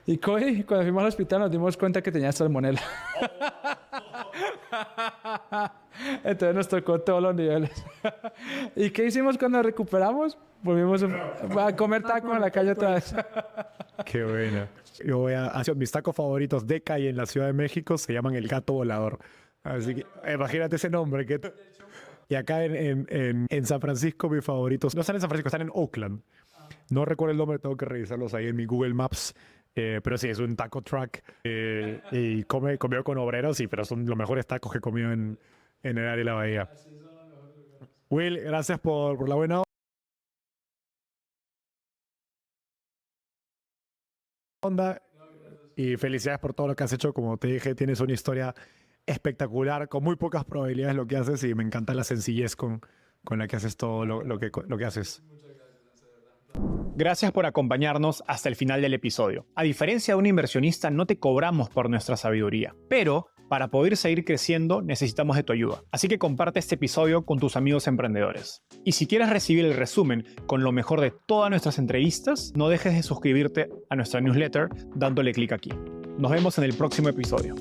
Y Cody, cuando fuimos al hospital, nos dimos cuenta que tenía salmonela. Entonces nos tocó todos los niveles. ¿Y qué hicimos cuando recuperamos? Volvimos a comer tacos en la calle otra vez. Qué bueno. Yo voy a hacer mis tacos favoritos de calle en la Ciudad de México, se llaman El Gato Volador. Así que imagínate ese nombre. Y acá en San Francisco, mis favoritos, no están en San Francisco, están en Oakland. No recuerdo el nombre, tengo que revisarlos ahí en mi Google Maps. Pero sí, es un taco truck y comió con obreros, sí, pero son los mejores tacos que he comido en el área de la bahía. Will, gracias por la buena onda y felicidades por todo lo que has hecho. Como te dije, tienes una historia espectacular, con muy pocas probabilidades lo que haces, y me encanta la sencillez con la que haces todo lo que haces. Gracias por acompañarnos hasta el final del episodio. A diferencia de un inversionista, no te cobramos por nuestra sabiduría, pero para poder seguir creciendo necesitamos de tu ayuda. Así que comparte este episodio con tus amigos emprendedores. Y si quieres recibir el resumen con lo mejor de todas nuestras entrevistas, no dejes de suscribirte a nuestra newsletter dándole clic aquí. Nos vemos en el próximo episodio.